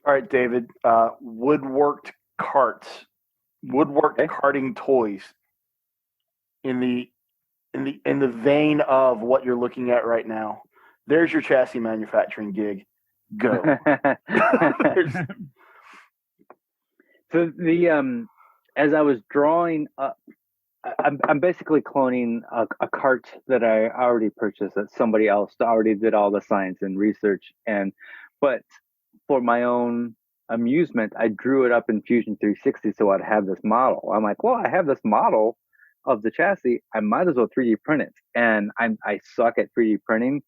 All right, David, woodworked carts, karting toys in the vein of what you're looking at right now. There's your chassis manufacturing gig. Go. So as I was drawing up, I'm basically cloning a cart that I already purchased that somebody else already did all the science and research, but for my own amusement, I drew it up in Fusion 360 so I'd have this model. I'm like, well, I have this model of the chassis. I might as well 3D print it, and I suck at 3D printing,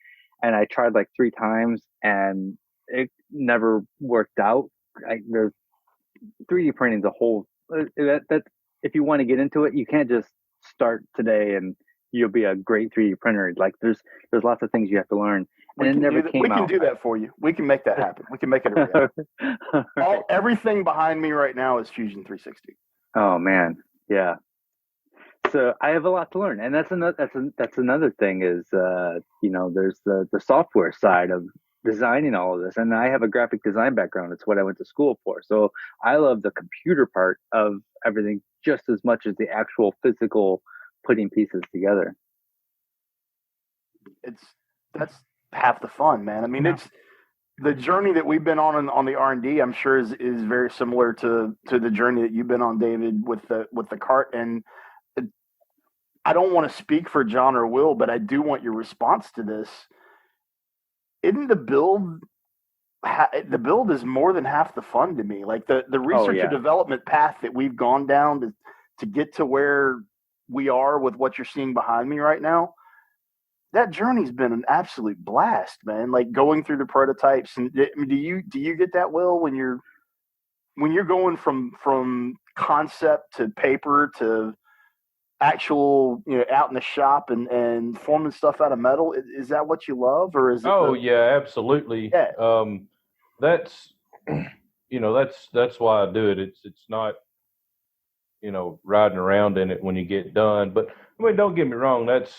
and I tried like 3 times and it never worked out. There's 3D printing is a whole that if you want to get into it, you can't just start today and you'll be a great 3D printer. Like there's lots of things you have to learn, and it never came out. We can do that for you. We can make that happen. We can make it a reality. Everything behind me right now is Fusion 360. Oh man, yeah. So I have a lot to learn, and that's another thing is there's the software side of designing all of this, and I have a graphic design background. It's what I went to school for, so I love the computer part of everything just as much as the actual physical putting pieces together. That's half the fun, man. I mean, it's the journey that we've been on the R&D. I'm sure is very similar to the journey that you've been on, David, with the cart. And I don't want to speak for John or Will, but I do want your response to this. Isn't the build is more than half the fun to me? Like the research and development path that we've gone down to get to where we are with what you're seeing behind me right now. That journey's been an absolute blast, man. Like going through the prototypes. And do you get that, Will, when you're going from concept to paper to actual, out in the shop and forming stuff out of metal? Is that what you love, or is it? Yeah, absolutely. Yeah. That's that's why I do it. It's not riding around in it when you get done. But I mean, don't get me wrong. That's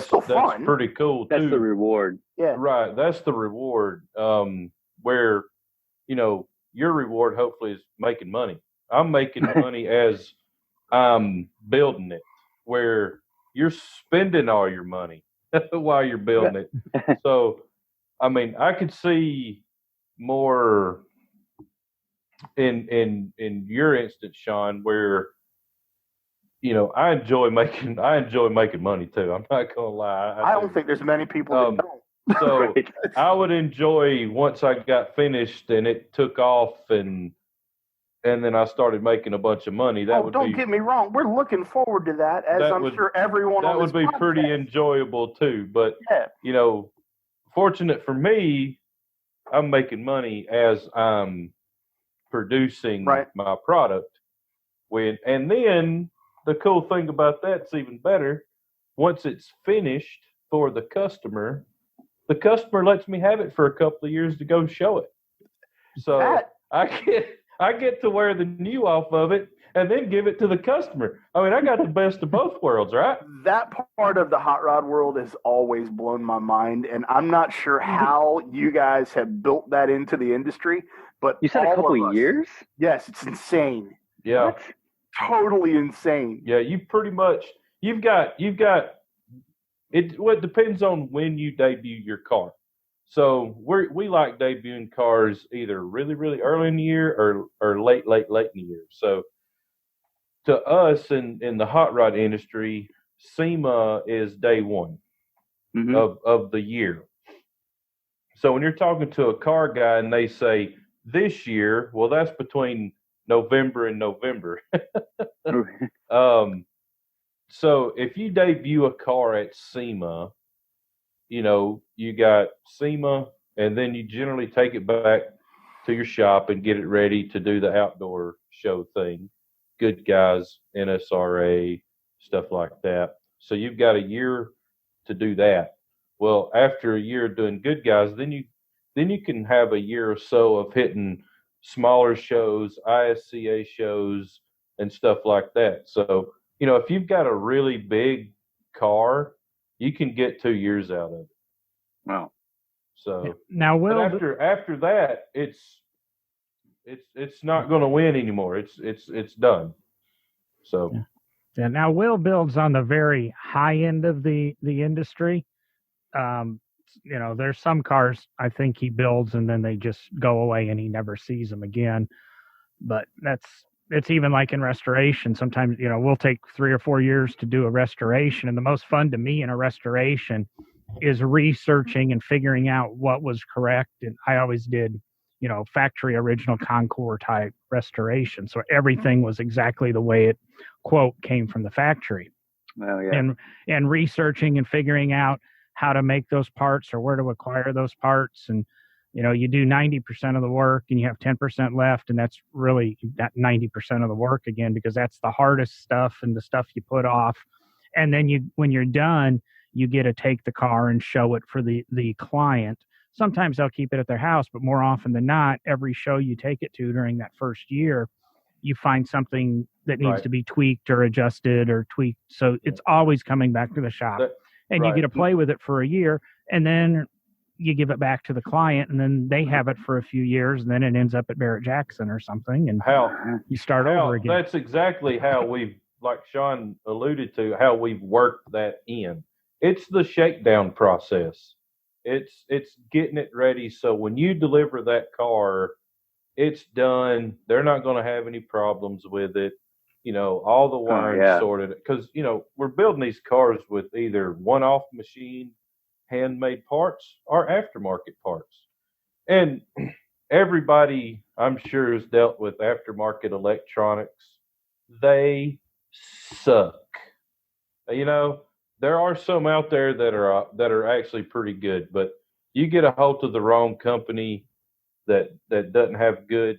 fun. Pretty cool too. That's the reward. Yeah. Right. That's the reward. Where your reward hopefully is making money. I'm making money as I'm building it, where you're spending all your money while you're building it. So, I mean, I could see more in your instance, Sean, where I enjoy making money too. I'm not gonna lie. I don't think there's many people that don't. So Right. I would enjoy once I got finished and it took off and then I started making a bunch of money. Don't get me wrong. We're looking forward to that, sure everyone on this that would be pretty enjoyable too. But fortunate for me, I'm making money as I'm producing my product. And then the cool thing about that's even better. Once it's finished for the customer lets me have it for a couple of years to go show it. So I get to wear the new off of it and then give it to the customer. I mean, I got the best of both worlds, right? That part of the hot rod world has always blown my mind, and I'm not sure how you guys have built that into the industry. But you said a couple of years? Yes, it's insane. Yeah, what? Totally insane. Yeah, you've got it. Well, it depends on when you debut your car. So we like debuting cars either really, really early in the year or late in the year. So to us in the hot rod industry, SEMA is day one of the year. So when you're talking to a car guy and they say this year, well, that's between November and November. So if you debut a car at SEMA, you got SEMA, and then you generally take it back to your shop and get it ready to do the outdoor show thing. Good Guys, NSRA, stuff like that. So you've got a year to do that. Well, after a year of doing Good Guys, then you can have a year or so of hitting smaller shows, ISCA shows, and stuff like that. So, if you've got a really big car, you can get 2 years out of it. Wow. So now, after that, it's not going to win anymore. It's done. So yeah. Now Will builds on the very high end of the industry. There's some cars I think he builds and then they just go away and he never sees them again. But it's even like in restoration. Sometimes, we'll take 3 or 4 years to do a restoration. And the most fun to me in a restoration is researching and figuring out what was correct. And I always did, factory original Concours type restoration. So everything was exactly the way it, quote, came from the factory. Oh, yeah. And researching and figuring out how to make those parts or where to acquire those parts. And you do 90% of the work and you have 10% left. And that's really that 90% of the work again, because that's the hardest stuff and the stuff you put off. And then when you're done, you get to take the car and show it for the client. Sometimes they'll keep it at their house, but more often than not, every show you take it to during that first year, you find something that needs to be tweaked or adjusted or tweaked. So it's always coming back to the shop. And you get to play with it for a year, and then you give it back to the client, and then they have it for a few years, and then it ends up at Barrett Jackson or something, and you start over again. That's exactly how we've, like Sean alluded to, how we've worked that in. It's the shakedown process. It's getting it ready so when you deliver that car, it's done. They're not going to have any problems with it. All the wiring sorted. Because, we're building these cars with either one-off machine, handmade parts, or aftermarket parts. And everybody, I'm sure, has dealt with aftermarket electronics. They suck. There are some out there that are actually pretty good, but you get a hold of the wrong company that doesn't have good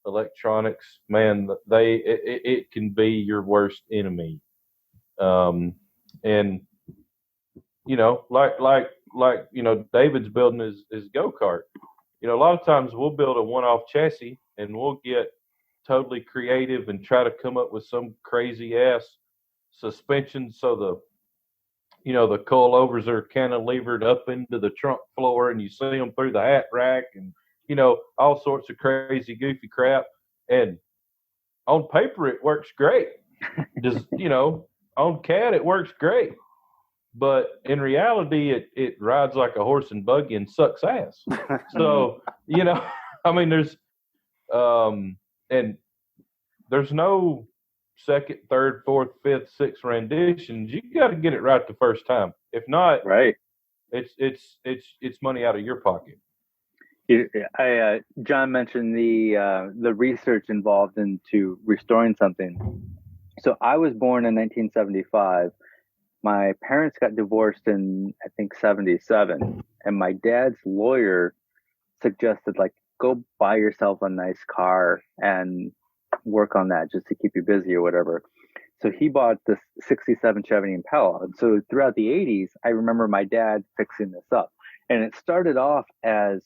electronics, man, it can be your worst enemy. And like David's building his go-kart. A lot of times we'll build a one-off chassis and we'll get totally creative and try to come up with some crazy ass suspension so the coilovers are cantilevered up into the trunk floor and you see them through the hat rack and all sorts of crazy goofy crap. And on paper it works great. Just on CAD it works great. But in reality it rides like a horse and buggy and sucks ass. So, there's and there's no second, third, fourth, fifth, sixth renditions. You got to get it right the first time. If not, it's money out of your pocket. John mentioned the research involved into restoring something. So I was born in 1975. My parents got divorced in, I think, 77. And my dad's lawyer suggested, go buy yourself a nice car and work on that just to keep you busy or whatever. So he bought this 67 Chevy Impala. And so throughout the 80s, I remember my dad fixing this up. And it started off as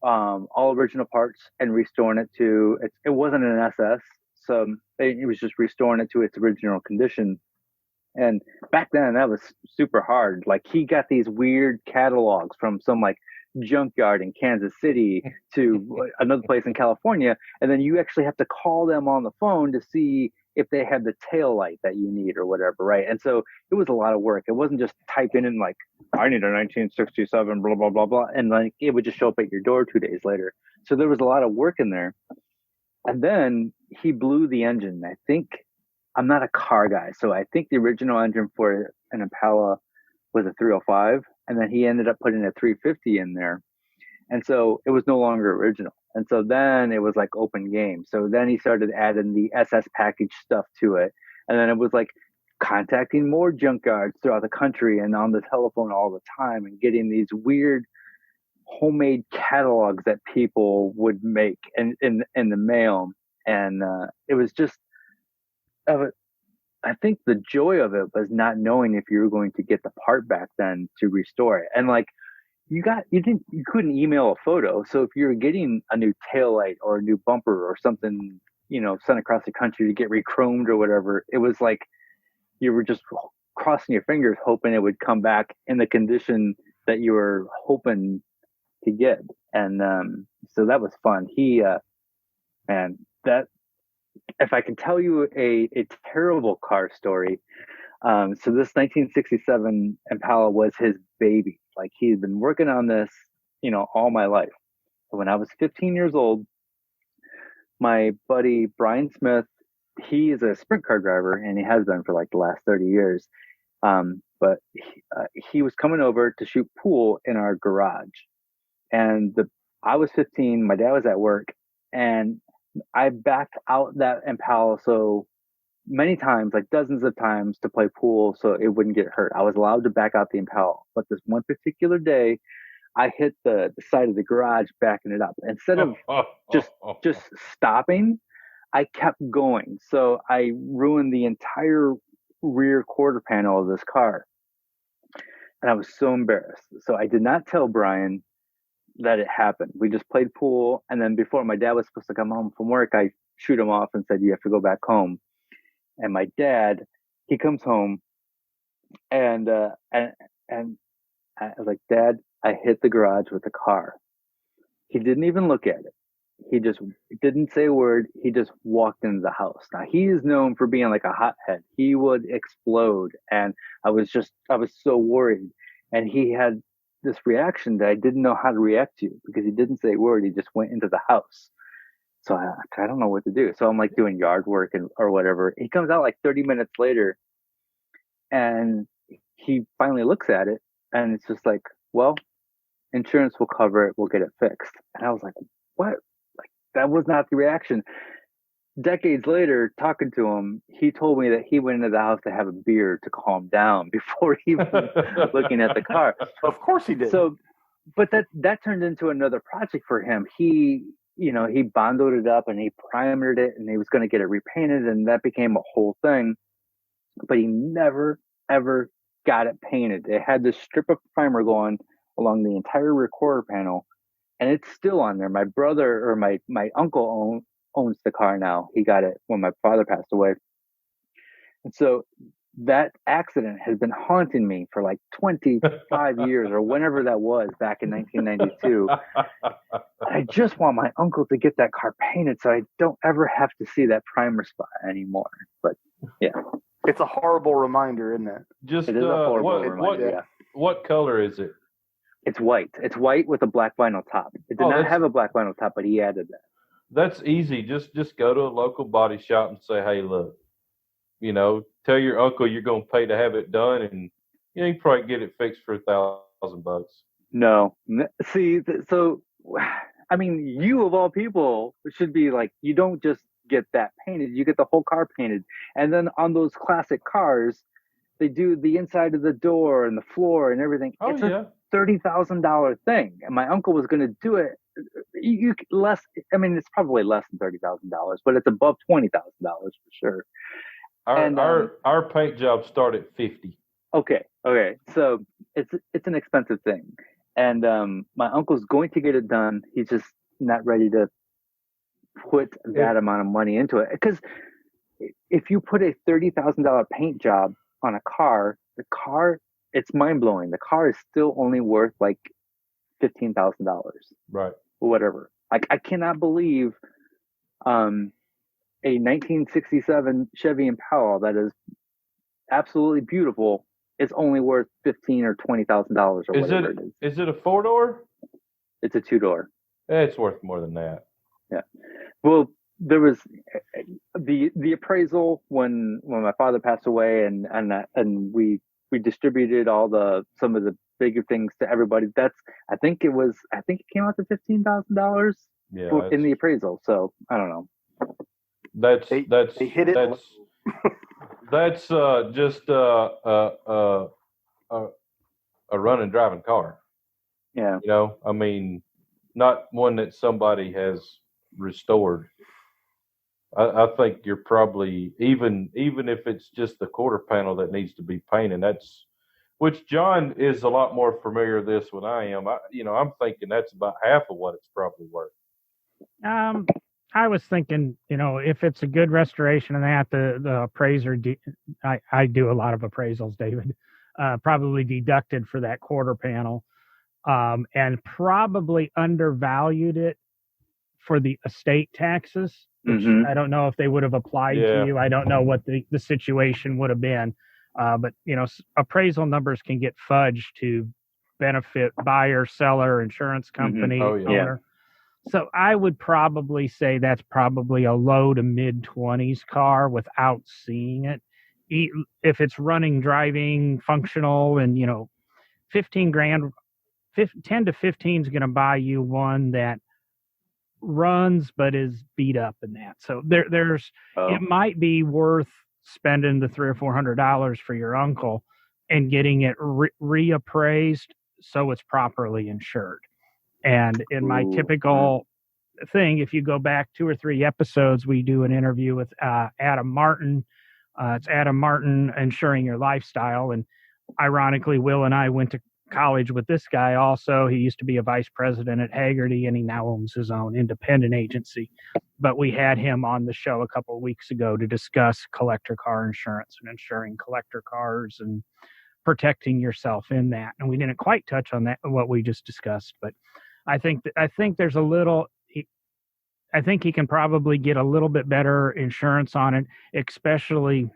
all original parts and restoring it to, it wasn't an SS. So it was just restoring it to its original condition. And back then that was super hard. He got these weird catalogs from some junkyard in Kansas City to another place in California. And then you actually have to call them on the phone to see if they had the tail light that you need or whatever. Right. And so it was a lot of work. It wasn't just typing in I need a 1967, blah, blah, blah, blah. And it would just show up at your door 2 days later. So there was a lot of work in there. And then he blew the engine. I think, I'm not a car guy, so I think the original engine for an Impala was a 305, and then he ended up putting a 350 in there. And so it was no longer original. And so then it was open game. So then he started adding the SS package stuff to it. And then it was contacting more junkyards throughout the country and on the telephone all the time and getting these weird homemade catalogs that people would make in the mail. And it was just, I think the joy of it was not knowing if you were going to get the part back then to restore it. And you couldn't email a photo. So if you were getting a new taillight or a new bumper or something, sent across the country to get re-chromed or whatever, it was you were just crossing your fingers hoping it would come back in the condition that you were hoping to get. And so that was fun. If I can tell you a terrible car story, so this 1967 Impala was his baby. He had been working on this, all my life. When I was 15 years old, my buddy Brian Smith, he is a sprint car driver and he has been for the last 30 years. But he was coming over to shoot pool in our garage, and I was 15. My dad was at work, and I backed out that Impala so many times, dozens of times, to play pool so it wouldn't get hurt. I was allowed to back out the Impala. But this one particular day, I hit the side of the garage backing it up. Instead of just stopping, I kept going. So I ruined the entire rear quarter panel of this car. And I was so embarrassed. So I did not tell Brian that it happened. We just played pool. And then before my dad was supposed to come home from work, I shoot him off and said, you have to go back home. And my dad, he comes home and I was like, Dad, I hit the garage with the car. He didn't even look at it. He just didn't say a word. He just walked into the house. Now he is known for being like a hothead. He would explode. And I was so worried. And he had this reaction that I didn't know how to react to because he didn't say a word. He just went into the house. So I don't know what to do. So I'm like doing yard work or whatever. He comes out like 30 minutes later and he finally looks at it and it's just like, well, insurance will cover it. We'll get it fixed. And I was like, what? Like that was not the reaction. Decades later, talking to him, he told me that he went into the house to have a beer to calm down before even looking at the car. Of course he did. So, but that turned into another project for him. He bondoed it up and he primered it and he was going to get it repainted and that became a whole thing. But he never, ever got it painted. It had this strip of primer going along the entire rear quarter panel and it's still on there. My brother or my uncle owns the car now. He got it when my father passed away. And so that accident has been haunting me for like 25 years or whenever that was back in 1992. I just want my uncle to get that car painted so I don't ever have to see that primer spot anymore. But yeah. It's a horrible reminder, isn't it? Just It is a horrible reminder. Yeah. What color is it? It's white. It's white with a black vinyl top. It did not have a black vinyl top, but he added that. That's easy. Just go to a local body shop and say, hey, look, tell your uncle you're going to pay to have it done, and you can probably get it fixed for $1,000. No. See, so, I mean, you of all people should be like, you don't just get that painted, you get the whole car painted. And then on those classic cars, they do the inside of the door and the floor and everything. Oh, it's yeah. a $30,000 thing. And my uncle was going to do it. It's probably less than $30,000, but it's above $20,000 for sure. Our paint job start at 50. Okay. So it's an expensive thing. And my uncle's going to get it done. He's just not ready to put that amount of money into it. Because if you put a $30,000 paint job on a car, it's mind blowing. The car is still only worth like $15,000. Right. Or whatever. I cannot believe a 1967 Chevy Impala that is absolutely beautiful is only worth $15,000 or $20,000 or whatever it is. Is it a 4-door? It's a 2-door. It's worth more than that. Yeah. Well, there was the appraisal when my father passed away, and we distributed some of the bigger things to everybody. I think it came out to $15,000 in the appraisal. So I don't know. They hit it. That's just a running driving car. Yeah. Not one that somebody has restored. I think you're probably even if it's just the quarter panel that needs to be painted. Which John is a lot more familiar with this than I am. I'm thinking that's about half of what it's probably worth. I was thinking, if it's a good restoration and that the appraiser, I do a lot of appraisals, David, probably deducted for that quarter panel, and probably undervalued it for the estate taxes, which I don't know if they would have applied to you. I don't know what the situation would have been. But appraisal numbers can get fudged to benefit buyer, seller, insurance company, owner. So I would probably say that's probably a low to mid 20s car without seeing it. If it's running, driving, functional, and 15 grand, 10 to 15 is going to buy you one that runs but is beat up in that. So it might be worth spending the $300 or $400 for your uncle and getting it reappraised so it's properly insured. And in my typical thing, if you go back 2 or 3 episodes, we do an interview with Adam Martin, It's Adam Martin, Insuring Your Lifestyle. And ironically, Will and I went to college with this guy also. He used to be a vice president at Haggerty, and he now owns his own independent agency. But we had him on the show a couple of weeks ago to discuss collector car insurance and insuring collector cars and protecting yourself in that. And we didn't quite touch on that, what we just discussed, but I think there's a little, I think he can probably get a little bit better insurance on it, especially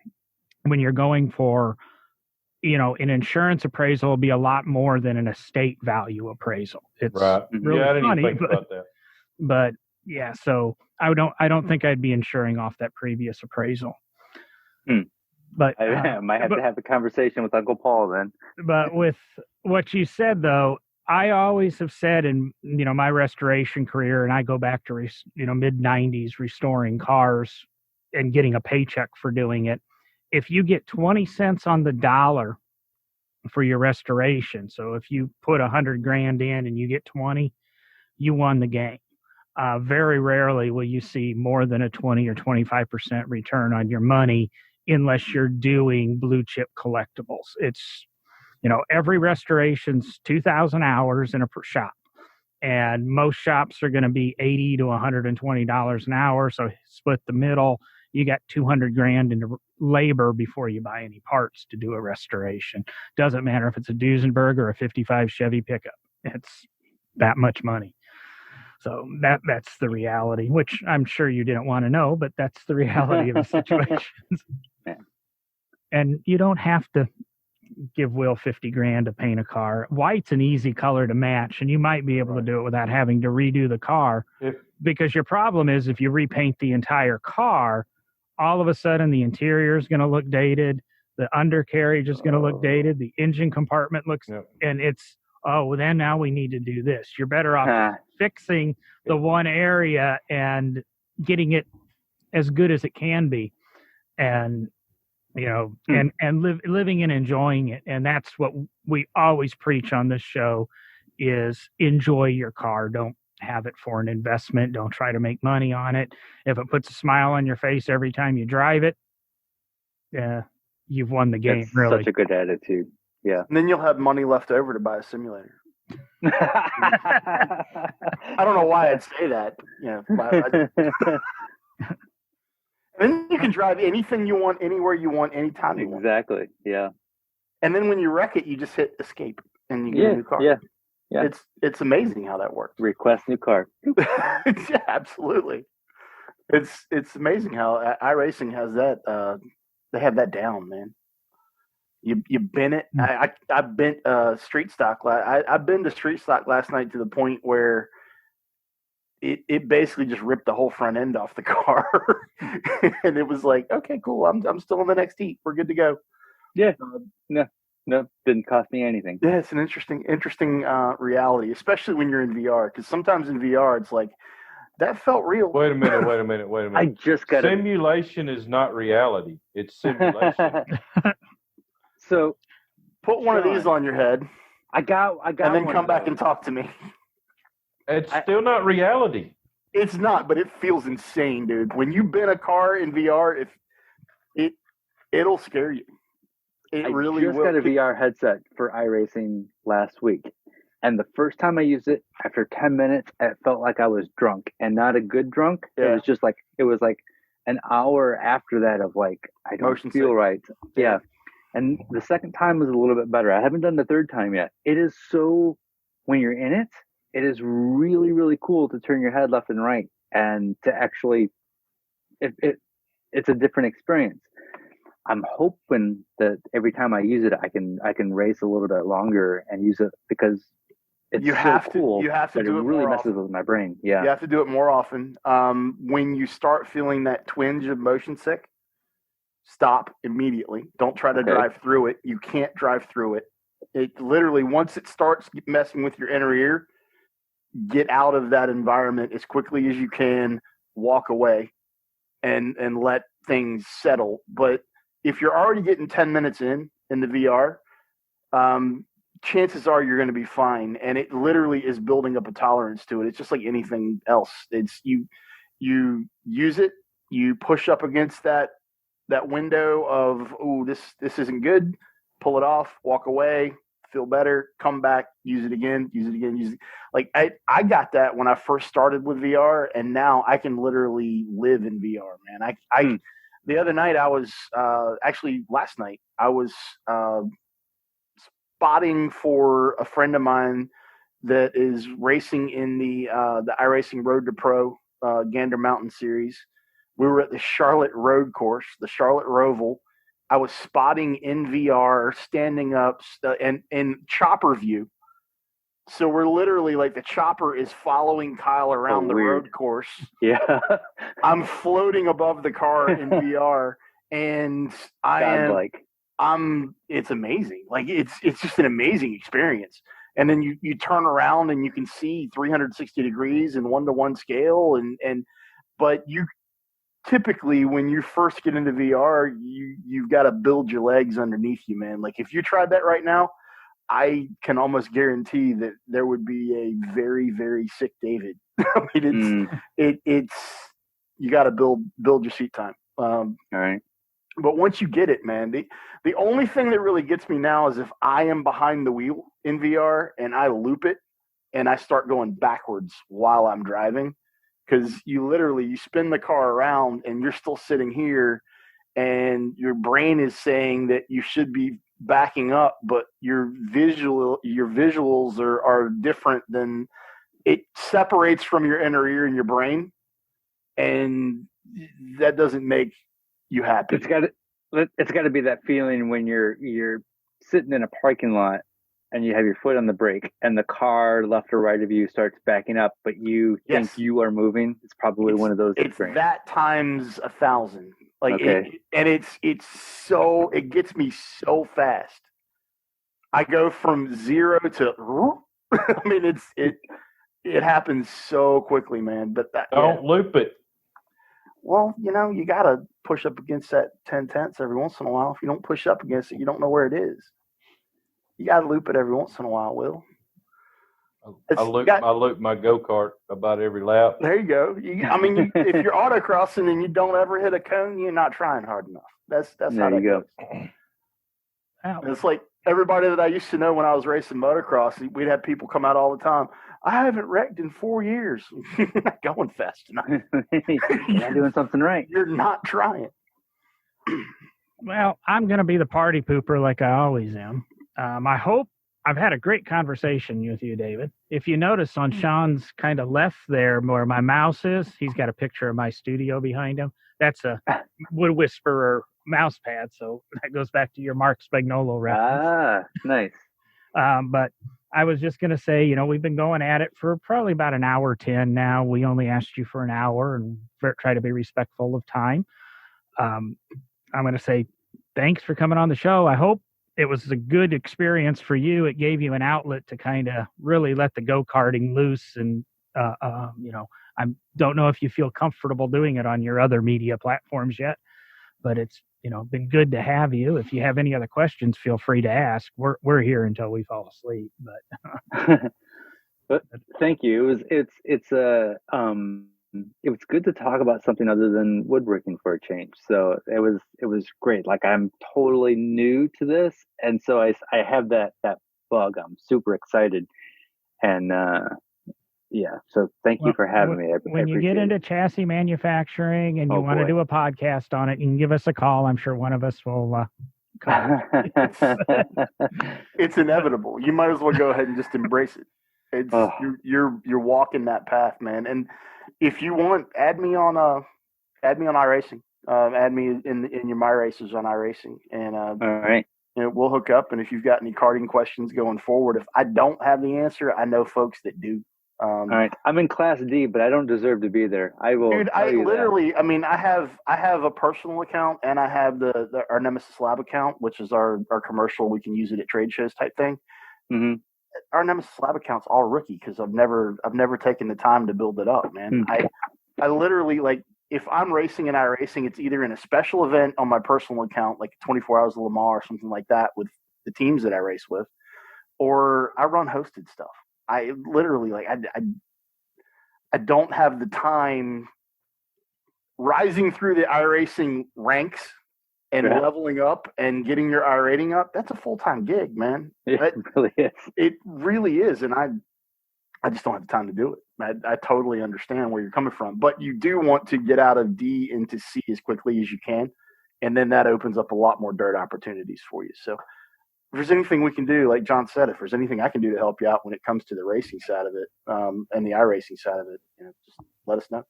when you're going for, an insurance appraisal will be a lot more than an estate value appraisal. It's right. really I didn't funny, even think about that. But yeah, so I don't think I'd be insuring off that previous appraisal. But I might have to have a conversation with Uncle Paul then. But with what you said, though, I always have said in my restoration career, and I go back to mid '90s restoring cars and getting a paycheck for doing it. If you get 20 cents on the dollar for your restoration, so if you put $100,000 in and you get 20, you won the game. Very rarely will you see more than a 20 or 25% return on your money unless you're doing blue chip collectibles. It's, every restoration's 2,000 hours in a shop, and most shops are going to be $80 to $120 an hour. So split the middle, you got $200,000 into labor before you buy any parts to do a restoration. Doesn't matter if it's a Duesenberg or a 55 Chevy pickup. It's that much money. So that's the reality, which I'm sure you didn't want to know, but that's the reality of the situations. And you don't have to give Will $50,000 to paint a car. White's an easy color to match, and you might be able to do it without having to redo the car. Because your problem is if you repaint the entire car, all of a sudden the interior is going to look dated, the undercarriage is going to look dated, the engine compartment looks, and it's, then now we need to do this. You're better off fixing the one area and getting it as good as it can be, and living and enjoying it. And that's what we always preach on this show: is enjoy your car. Don't have it for an investment. Don't try to make money on it. If it puts a smile on your face every time you drive it, you've won the game. That's really such a good attitude. Yeah. And then you'll have money left over to buy a simulator. I don't know why I'd say that. Then you can drive anything you want, anywhere you want, anytime you want. Exactly. Yeah. And then when you wreck it, you just hit escape and you get a new car. Yeah. It's amazing how that works. Request new car. Yeah, absolutely. It's amazing how iRacing has that. They have that down, man. You bent it. I bent street stock. I've been to street stock last night to the point where it basically just ripped the whole front end off the car, and it was like, okay, cool. I'm still in the next heat. We're good to go. Yeah. No, didn't cost me anything. Yeah, it's an interesting reality, especially when you're in VR, because sometimes in VR it's like that felt real. Wait a minute. I just got simulation is not reality. It's simulation. So put one of these on your head. I got and then come back and talk to me. It's still not reality. It's not, but it feels insane, dude. When you bend a car in VR, it'll scare you. It really will. I just got a VR headset for iRacing last week, and the first time I used it, after 10 minutes, it felt like I was drunk, and not a good drunk. Yeah. It was like an hour after that of like, I don't feel right. Yeah. And the second time was a little bit better. I haven't done the third time yet. It is so, when you're in it, it is really, really cool to turn your head left and right and to actually, it's a different experience. I'm hoping that every time I use it, I can race a little bit longer and use it, because it's cool. You have to do it really more messes often. with my brain. Yeah. You have to do it more often. When you start feeling that twinge of motion sick, stop immediately. Don't try to drive through it. You can't drive through it. It literally, once it starts messing with your inner ear, get out of that environment as quickly as you can, walk away, and let things settle. But if you're already getting 10 minutes in the VR, chances are you're going to be fine. And it literally is building up a tolerance to it. It's just like anything else. It's you use it, you push up against that that window of, oh, this isn't good, pull it off, walk away, feel better, come back, use it again, use it. Like I got that when I first started with VR, and now I can literally live in VR, man. The other night I was actually last night I was spotting for a friend of mine that is racing in the iRacing Road to Pro Gander Mountain Series. We were at the Charlotte Road Course, the Charlotte Roval. I was spotting in VR, standing up, and in chopper view. So we're literally like the chopper is following Kyle around the road course. Yeah. I'm floating above the car in VR, and it's amazing. Like it's just an amazing experience. And then you turn around and you can see 360 degrees in 1-to-1 scale, but you typically when you first get into VR, you've got to build your legs underneath you, man. Like if you tried that right now, I can almost guarantee that there would be a very, very sick David. I mean, it's you got to build your seat time. All right. But once you get it, man, the only thing that really gets me now is if I am behind the wheel in VR and I loop it and I start going backwards while I'm driving, because you spin the car around and you're still sitting here and your brain is saying that you should be backing up, but your visuals are different than it separates from your inner ear and your brain, and that doesn't make you happy. It's got to be that feeling when you're sitting in a parking lot and you have your foot on the brake and the car left or right of you starts backing up, but you think you are moving. It's probably one of those. It's that times 1,000. Like, it gets me so fast. I go from 0 to, I mean, it happens so quickly, man. But don't loop it. Well, you got to push up against that 10 tenths every once in a while. If you don't push up against it, you don't know where it is. You got to loop it every once in a while, Will. I loop my go-kart about every lap. There you go. If you're autocrossing and you don't ever hit a cone, you're not trying hard enough. That's how that goes. It's like everybody that I used to know when I was racing motocross, we'd have people come out all the time. I haven't wrecked in 4 years. You're not going fast enough. You're not doing something right. You're not trying. Well, I'm going to be the party pooper like I always am. I hope I've had a great conversation with you, David. If you notice on Sean's kind of left there where my mouse is, he's got a picture of my studio behind him. That's a Wood Whisperer mouse pad. So that goes back to your Mark Spagnolo reference. Ah, nice. But I was just going to say, we've been going at it for probably about an hour 10 now. We only asked you for an hour and try to be respectful of time. I'm going to say thanks for coming on the show. I hope it was a good experience for you. It gave you an outlet to kind of really let the go-karting loose. And, I don't know if you feel comfortable doing it on your other media platforms yet, but it's, been good to have you. If you have any other questions, feel free to ask. We're here until we fall asleep, but thank you. It was good to talk about something other than woodworking for a change. So it was great. Like I'm totally new to this. And so I have that bug. I'm super excited. And, so thank you for having me. When you get into chassis manufacturing and you want to do a podcast on it, you can give us a call. I'm sure one of us will call. It's inevitable. You might as well go ahead and just embrace it. You're walking that path, man. And if you want, add me on iRacing. Add me in your My Races on iRacing, and all right. We'll hook up. And if you've got any karting questions going forward, if I don't have the answer, I know folks that do. All right, I'm in Class D, but I don't deserve to be there. I will. Dude, I have a personal account, and I have our Nemesis Lab account, which is our commercial. We can use it at trade shows type thing. Mm-hmm. Our Nemesis Lab account's all rookie because I've never taken the time to build it up, man. Okay. I literally, like, if I'm racing in iRacing, it's either in a special event on my personal account, like 24 Hours of Le Mans or something like that with the teams that I race with, or I run hosted stuff. I literally, like, I don't have the time rising through the iRacing ranks and leveling up and getting your I rating up, that's a full-time gig, man. It really is. It really is. And I just don't have the time to do it. I totally understand where you're coming from. But you do want to get out of D into C as quickly as you can. And then that opens up a lot more dirt opportunities for you. So if there's anything we can do, like John said, if there's anything I can do to help you out when it comes to the racing side of it and the iRacing side of it, just let us know.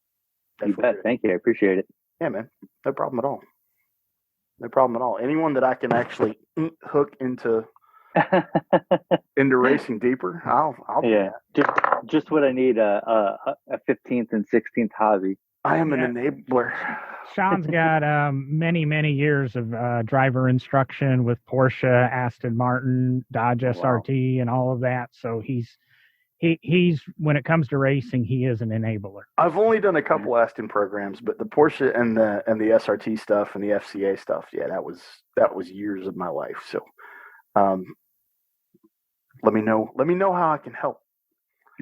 You bet. Thank you. I appreciate it. Yeah, man. No problem at all. No problem at all. Anyone that I can actually hook into racing deeper, I'll do that. Just what I need, a 15th and 16th hobby. I am an enabler. Sean's got many years of driver instruction with Porsche, Aston Martin, Dodge SRT, and all of that. So he's when it comes to racing, he is an enabler. I've only done a couple Aston programs, but the Porsche and the SRT stuff and the FCA stuff, that was years of my life. So let me know how I can help.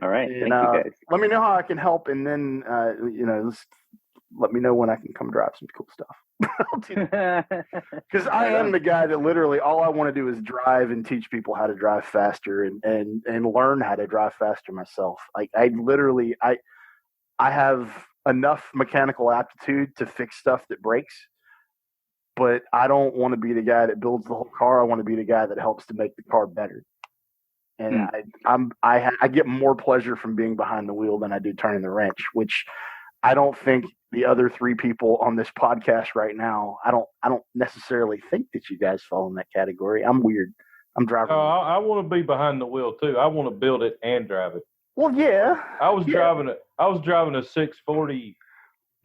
All right. And, thank you guys. let me know how I can help, and then let me know when I can come drive some cool stuff. Because I am the guy that literally all I want to do is drive and teach people how to drive faster and learn how to drive faster myself. Like I have enough mechanical aptitude to fix stuff that breaks, but I don't want to be the guy that builds the whole car. I want to be the guy that helps to make the car better. And I get more pleasure from being behind the wheel than I do turning the wrench, which I don't think the other three people on this podcast right now, I don't necessarily think that you guys fall in that category. I'm weird. I'm driving. I want to be behind the wheel too. I want to build it and drive it. Well, yeah. I was driving a 640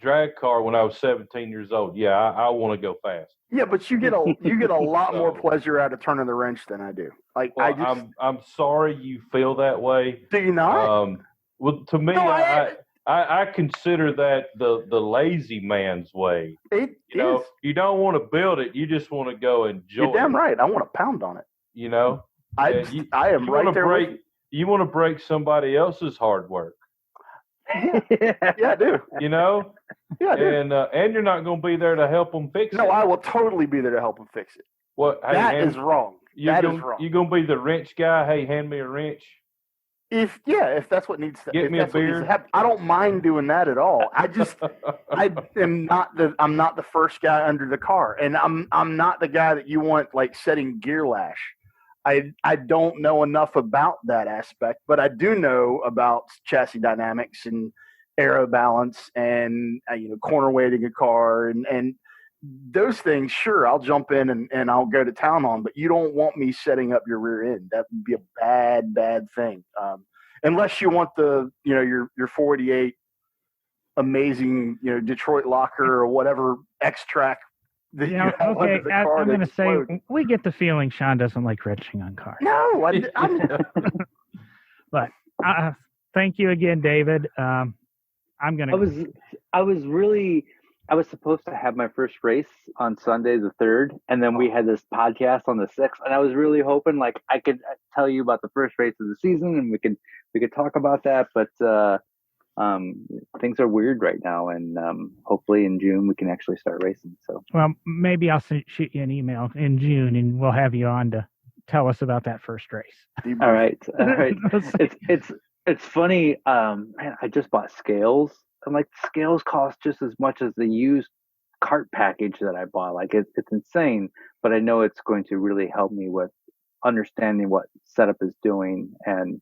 drag car when I was 17 years old. Yeah, I want to go fast. Yeah, but you get a lot more pleasure out of turning the wrench than I do. Like I'm sorry you feel that way. Do you not? Well, to me, I consider that the lazy man's way. You don't want to build it. You just want to go enjoy. You're damn right. I want to pound on it. I am right there. You want to break somebody else's hard work. Yeah, I do. Yeah, I do. And you're not going to be there to help them fix it. No, I will totally be there to help them fix it. That is wrong. That is wrong. You're going to be the wrench guy. Hey, hand me a wrench. If that's what needs to get me a beer. I don't mind doing that at all. I'm not the first guy under the car, and I'm not the guy that you want like setting gear lash. I don't know enough about that aspect, but I do know about chassis dynamics and aero balance and corner weighting a car and those things. Sure, I'll jump in and I'll go to town on, but you don't want me setting up your rear end. That would be a bad thing. Unless you want your 488 amazing Detroit locker or whatever X-Track. Okay, I'm going to say we get the feeling Sean doesn't like wrenching on cars. No, but thank you again, David. I was supposed to have my first race on Sunday the 3rd, and then we had this podcast on the 6th, and I was really hoping like I could tell you about the first race of the season, and we could talk about that, but things are weird right now, and hopefully in June we can actually start racing. So, well, maybe I'll shoot you an email in June, and we'll have you on to tell us about that first race. All right. It's funny. Man, I just bought scales. I'm like, scales cost just as much as the used cart package that I bought. Like it's insane, but I know it's going to really help me with understanding what setup is doing and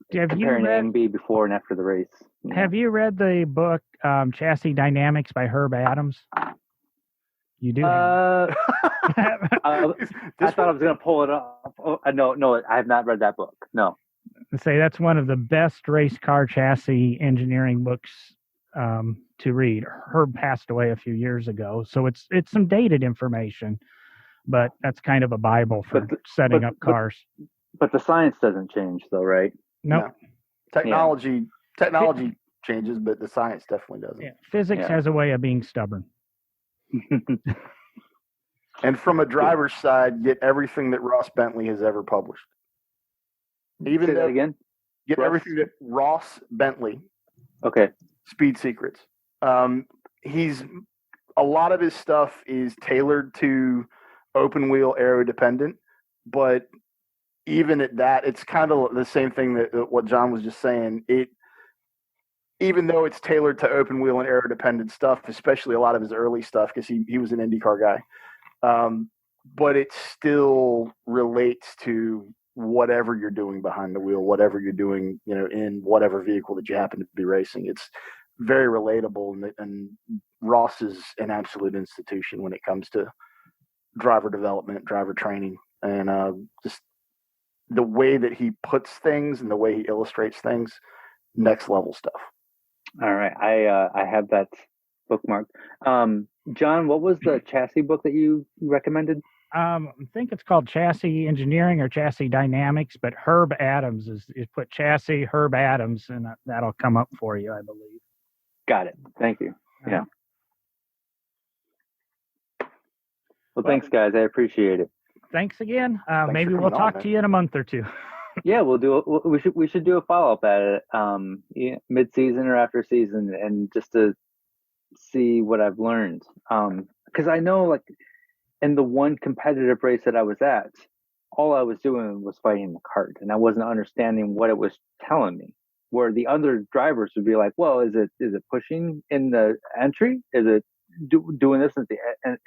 comparing A and B before and after the race. Have you read the book Chassis Dynamics by Herb Adams? You do. I thought I was going to pull it up. No, I have not read that book. No. Say that's one of the best race car chassis engineering books to read. Herb passed away a few years ago, so it's some dated information, but that's kind of a Bible for setting up cars. But the science doesn't change, though, right? Nope. No. Technology changes, but the science definitely doesn't. Yeah. Physics has a way of being stubborn. And from a driver's side, get everything that Ross Bentley has ever published. Say that again? Get everything that Ross Bentley. Okay. Speed Secrets. He's a lot of his stuff is tailored to open wheel aero dependent, but even at that, it's kind of the same thing that what John was just saying. Even though it's tailored to open wheel and aero dependent stuff, especially a lot of his early stuff, because he was an IndyCar guy, but it still relates to whatever you're doing behind the wheel, whatever you're doing, in whatever vehicle that you happen to be racing. It's very relatable, and Ross is an absolute institution when it comes to driver development, driver training, and just the way that he puts things and the way he illustrates things, next level stuff. All right, I have that bookmarked. John, what was the chassis book that you recommended? I think it's called Chassis Engineering or Chassis Dynamics, but Herb Adams is put chassis Herb Adams, and that'll come up for you, I believe. Got it. Thank you. Yeah. Well, thanks, guys. I appreciate it. Thanks again. Thanks Maybe for we'll coming on, talk to you in a month or two. Yeah, we'll do it. We should do a follow up at it, mid-season or after season, and just to see what I've learned. Because I know, like, in the one competitive race that I was at, all I was doing was fighting the cart, and I wasn't understanding what it was telling me. Where the other drivers would be like, "Well, is it pushing in the entry? Is it doing this in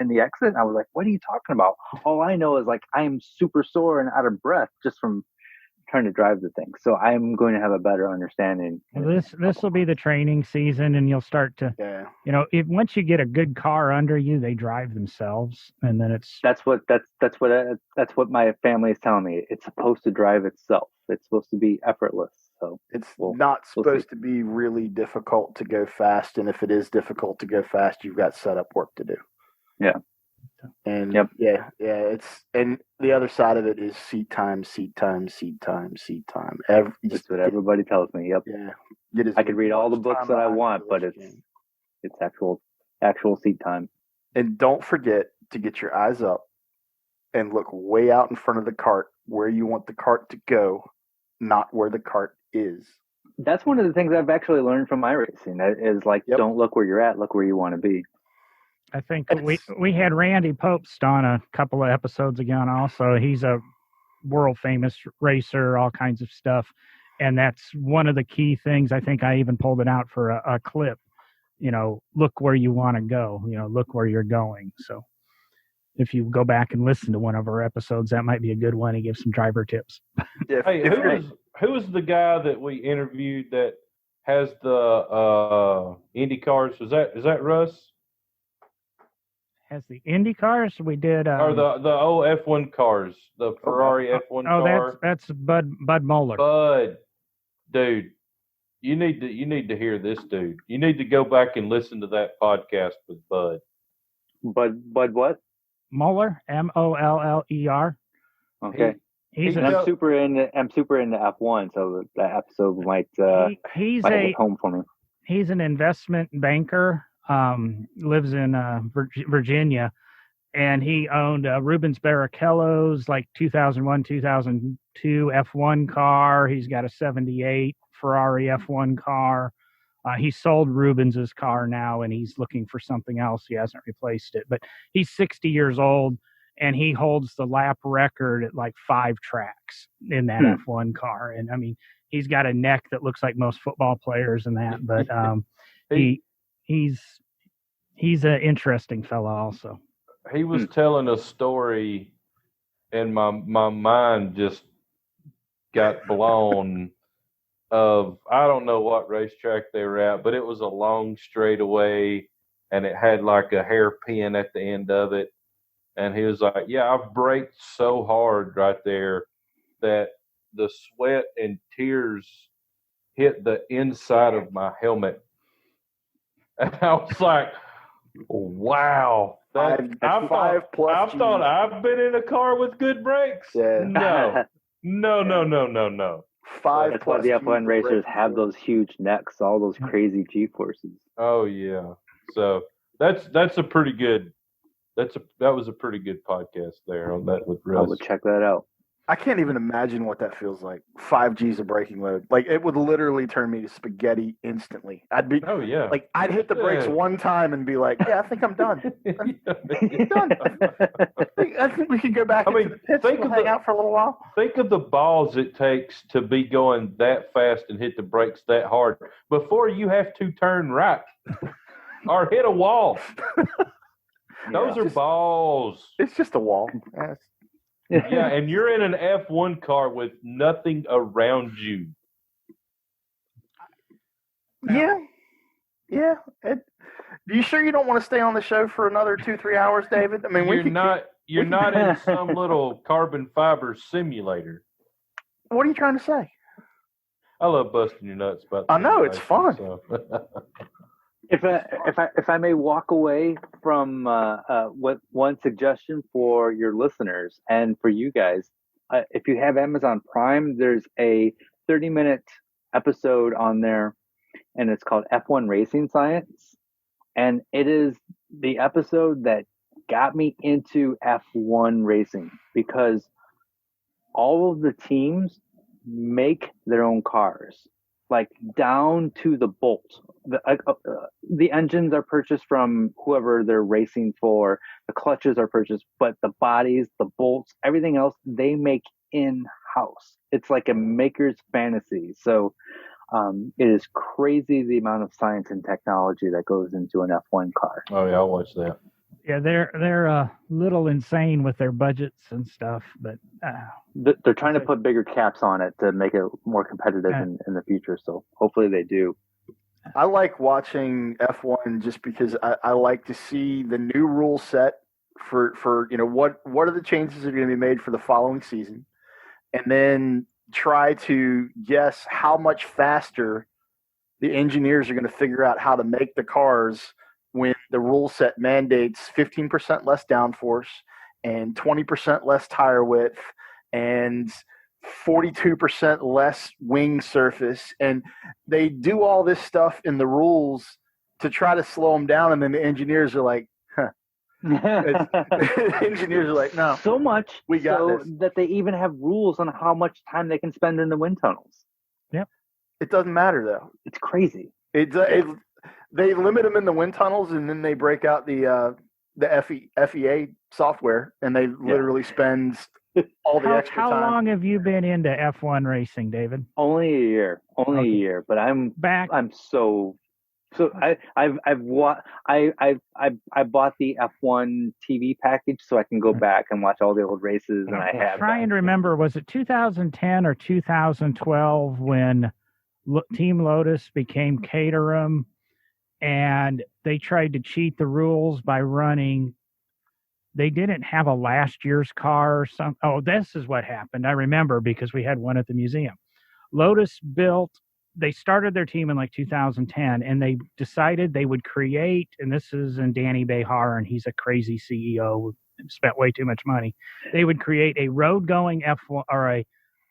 the exit?" And I was like, "What are you talking about?" All I know is, like, I am super sore and out of breath just from trying to drive the thing. So I'm going to have a better understanding. This will be the training season, and you'll start to, once you get a good car under you, they drive themselves, and then that's what my family is telling me. It's supposed to drive itself. It's supposed to be effortless. So it's not supposed to be really difficult to go fast, and if it is difficult to go fast, you've got setup work to do. Yeah. And it's, and the other side of it is seat time. That's what everybody tells me. Yep. Yeah. I could read all the books that I want, but it's actual seat time. And don't forget to get your eyes up and look way out in front of the cart where you want the cart to go, not where the cart is. That's one of the things I've actually learned from my racing. Is like, don't look where you're at, look where you want to be. I think we had Randy Popst on a couple of episodes ago also. He's a world famous racer, all kinds of stuff. And that's one of the key things. I think I even pulled it out for a clip. Look where you want to go, look where you're going. So if you go back and listen to one of our episodes, that might be a good one to give some driver tips. Hey, who was the guy that we interviewed that has the Indy cars? Is that Russ? Has the Indy cars? We did, or the old F1 cars, the Ferrari F1 car. Oh, that's Bud Moeller. Bud, dude, you need to hear this dude. You need to go back and listen to that podcast with Bud. Bud what? Moeller, Moller. Okay. I'm super into F1, so that episode might hit home for me. He's an investment banker. Lives in Virginia, and he owned Rubens Barrichello's like 2001, 2002 F1 car. He's got a 78 Ferrari F1 car. He sold Rubens's car now, and he's looking for something else. He hasn't replaced it, but he's 60 years old, and he holds the lap record at like 5 tracks in that F1 car. And I mean, he's got a neck that looks like most football players and that, but he's an interesting fellow also. He was telling a story, and my mind just got blown. Of I don't know what racetrack they were at, but it was a long straightaway, and it had like a hairpin at the end of it. And he was like, "Yeah, I've braked so hard right there that the sweat and tears hit the inside of my helmet." And I was like, "Wow, I thought I've been in a car with good brakes." Yeah. No. 5 That's why the F1 racers have those huge necks, all those crazy G-forces. Oh yeah. So that's a pretty good. That was a pretty good podcast there on that with Russ. I will check that out. I can't even imagine what that feels like. 5 G's of braking load. Like, it would literally turn me to spaghetti instantly. Oh yeah. Like, I'd hit the brakes one time and be like, yeah, I think I'm done. I'm done. I think we can go back into the pits and hang out for a little while. Think of the balls it takes to be going that fast and hit the brakes that hard before you have to turn right or hit a wall. Those are balls. It's just a wall. Yeah, and you're in an F1 car with nothing around you. Yeah. Are you sure you don't want to stay on the show for another 2-3 hours, David? I mean, you're not in some little carbon fiber simulator. What are you trying to say? I love busting your nuts, but I know it's fun. So. If I may walk away from what one suggestion for your listeners and for you guys, if you have Amazon Prime, there's a 30-minute episode on there, and it's called F1 Racing Science, and it is the episode that got me into F1 racing because all of the teams make their own cars, like down to the bolt. The engines are purchased from whoever they're racing for. The clutches are purchased, but the bodies, the bolts, everything else, they make in-house. It's like a maker's fantasy. So it is crazy the amount of science and technology that goes into an F1 car. Oh yeah, I'll watch that. Yeah, they're a little insane with their budgets and stuff, but they're trying to put bigger caps on it to make it more competitive in the future. So hopefully they do. I like watching F1 just because I like to see the new rule set for what are the changes that are going to be made for the following season, and then try to guess how much faster the engineers are going to figure out how to make the cars when the rule set mandates 15% less downforce and 20% less tire width and 42% less wing surface. And they do all this stuff in the rules to try to slow them down. And then the engineers are like, engineers are like, no. So much we got this. That they even have rules on how much time they can spend in the wind tunnels. Yep. It doesn't matter, though. It's crazy. They limit them in the wind tunnels, and then they break out the FEA software, and they literally spend all the extra time. How long have you been into F1 racing, David? Only a year. A year. But I'm back. I'm so. I bought the F1 TV package so I can go back and watch all the old races, and I have. Trying to remember, was it 2010 or 2012 when Team Lotus became Caterham? And they tried to cheat the rules by running. They didn't have a last year's car or something. Oh, this is what happened. I remember because we had one at the museum. Lotus they started their team in like 2010, and they decided they would create, and this is in Danny Behar, and he's a crazy CEO, spent way too much money. They would create a road-going F1 or a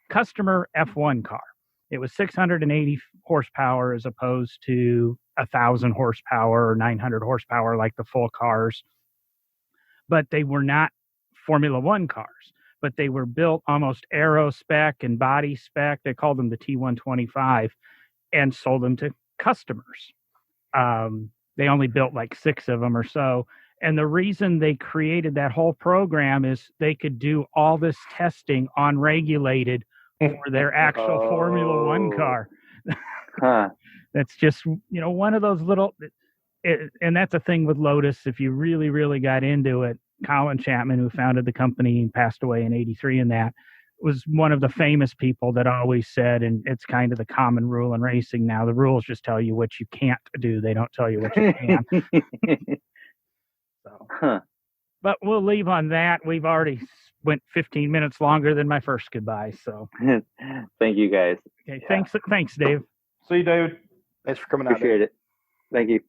customer F1 car. It was 680 horsepower as opposed to 1,000 horsepower or 900 horsepower like the full cars. But they were not Formula One cars, but they were built almost aero spec and body spec. They called them the T125 and sold them to customers. They only built like 6 of them or so. And the reason they created that whole program is they could do all this testing unregulated for their actual Formula One car. That's just, one of those little, and that's a thing with Lotus. If you really, really got into it, Colin Chapman, who founded the company and passed away in '83, and that was one of the famous people that always said, and it's kind of the common rule in racing now, the rules just tell you what you can't do. They don't tell you what you can. But we'll leave on that. We've already went 15 minutes longer than my first goodbye. So thank you guys. Okay, thanks, Dave. See you, David. Thanks for coming out. Appreciate it. Thank you.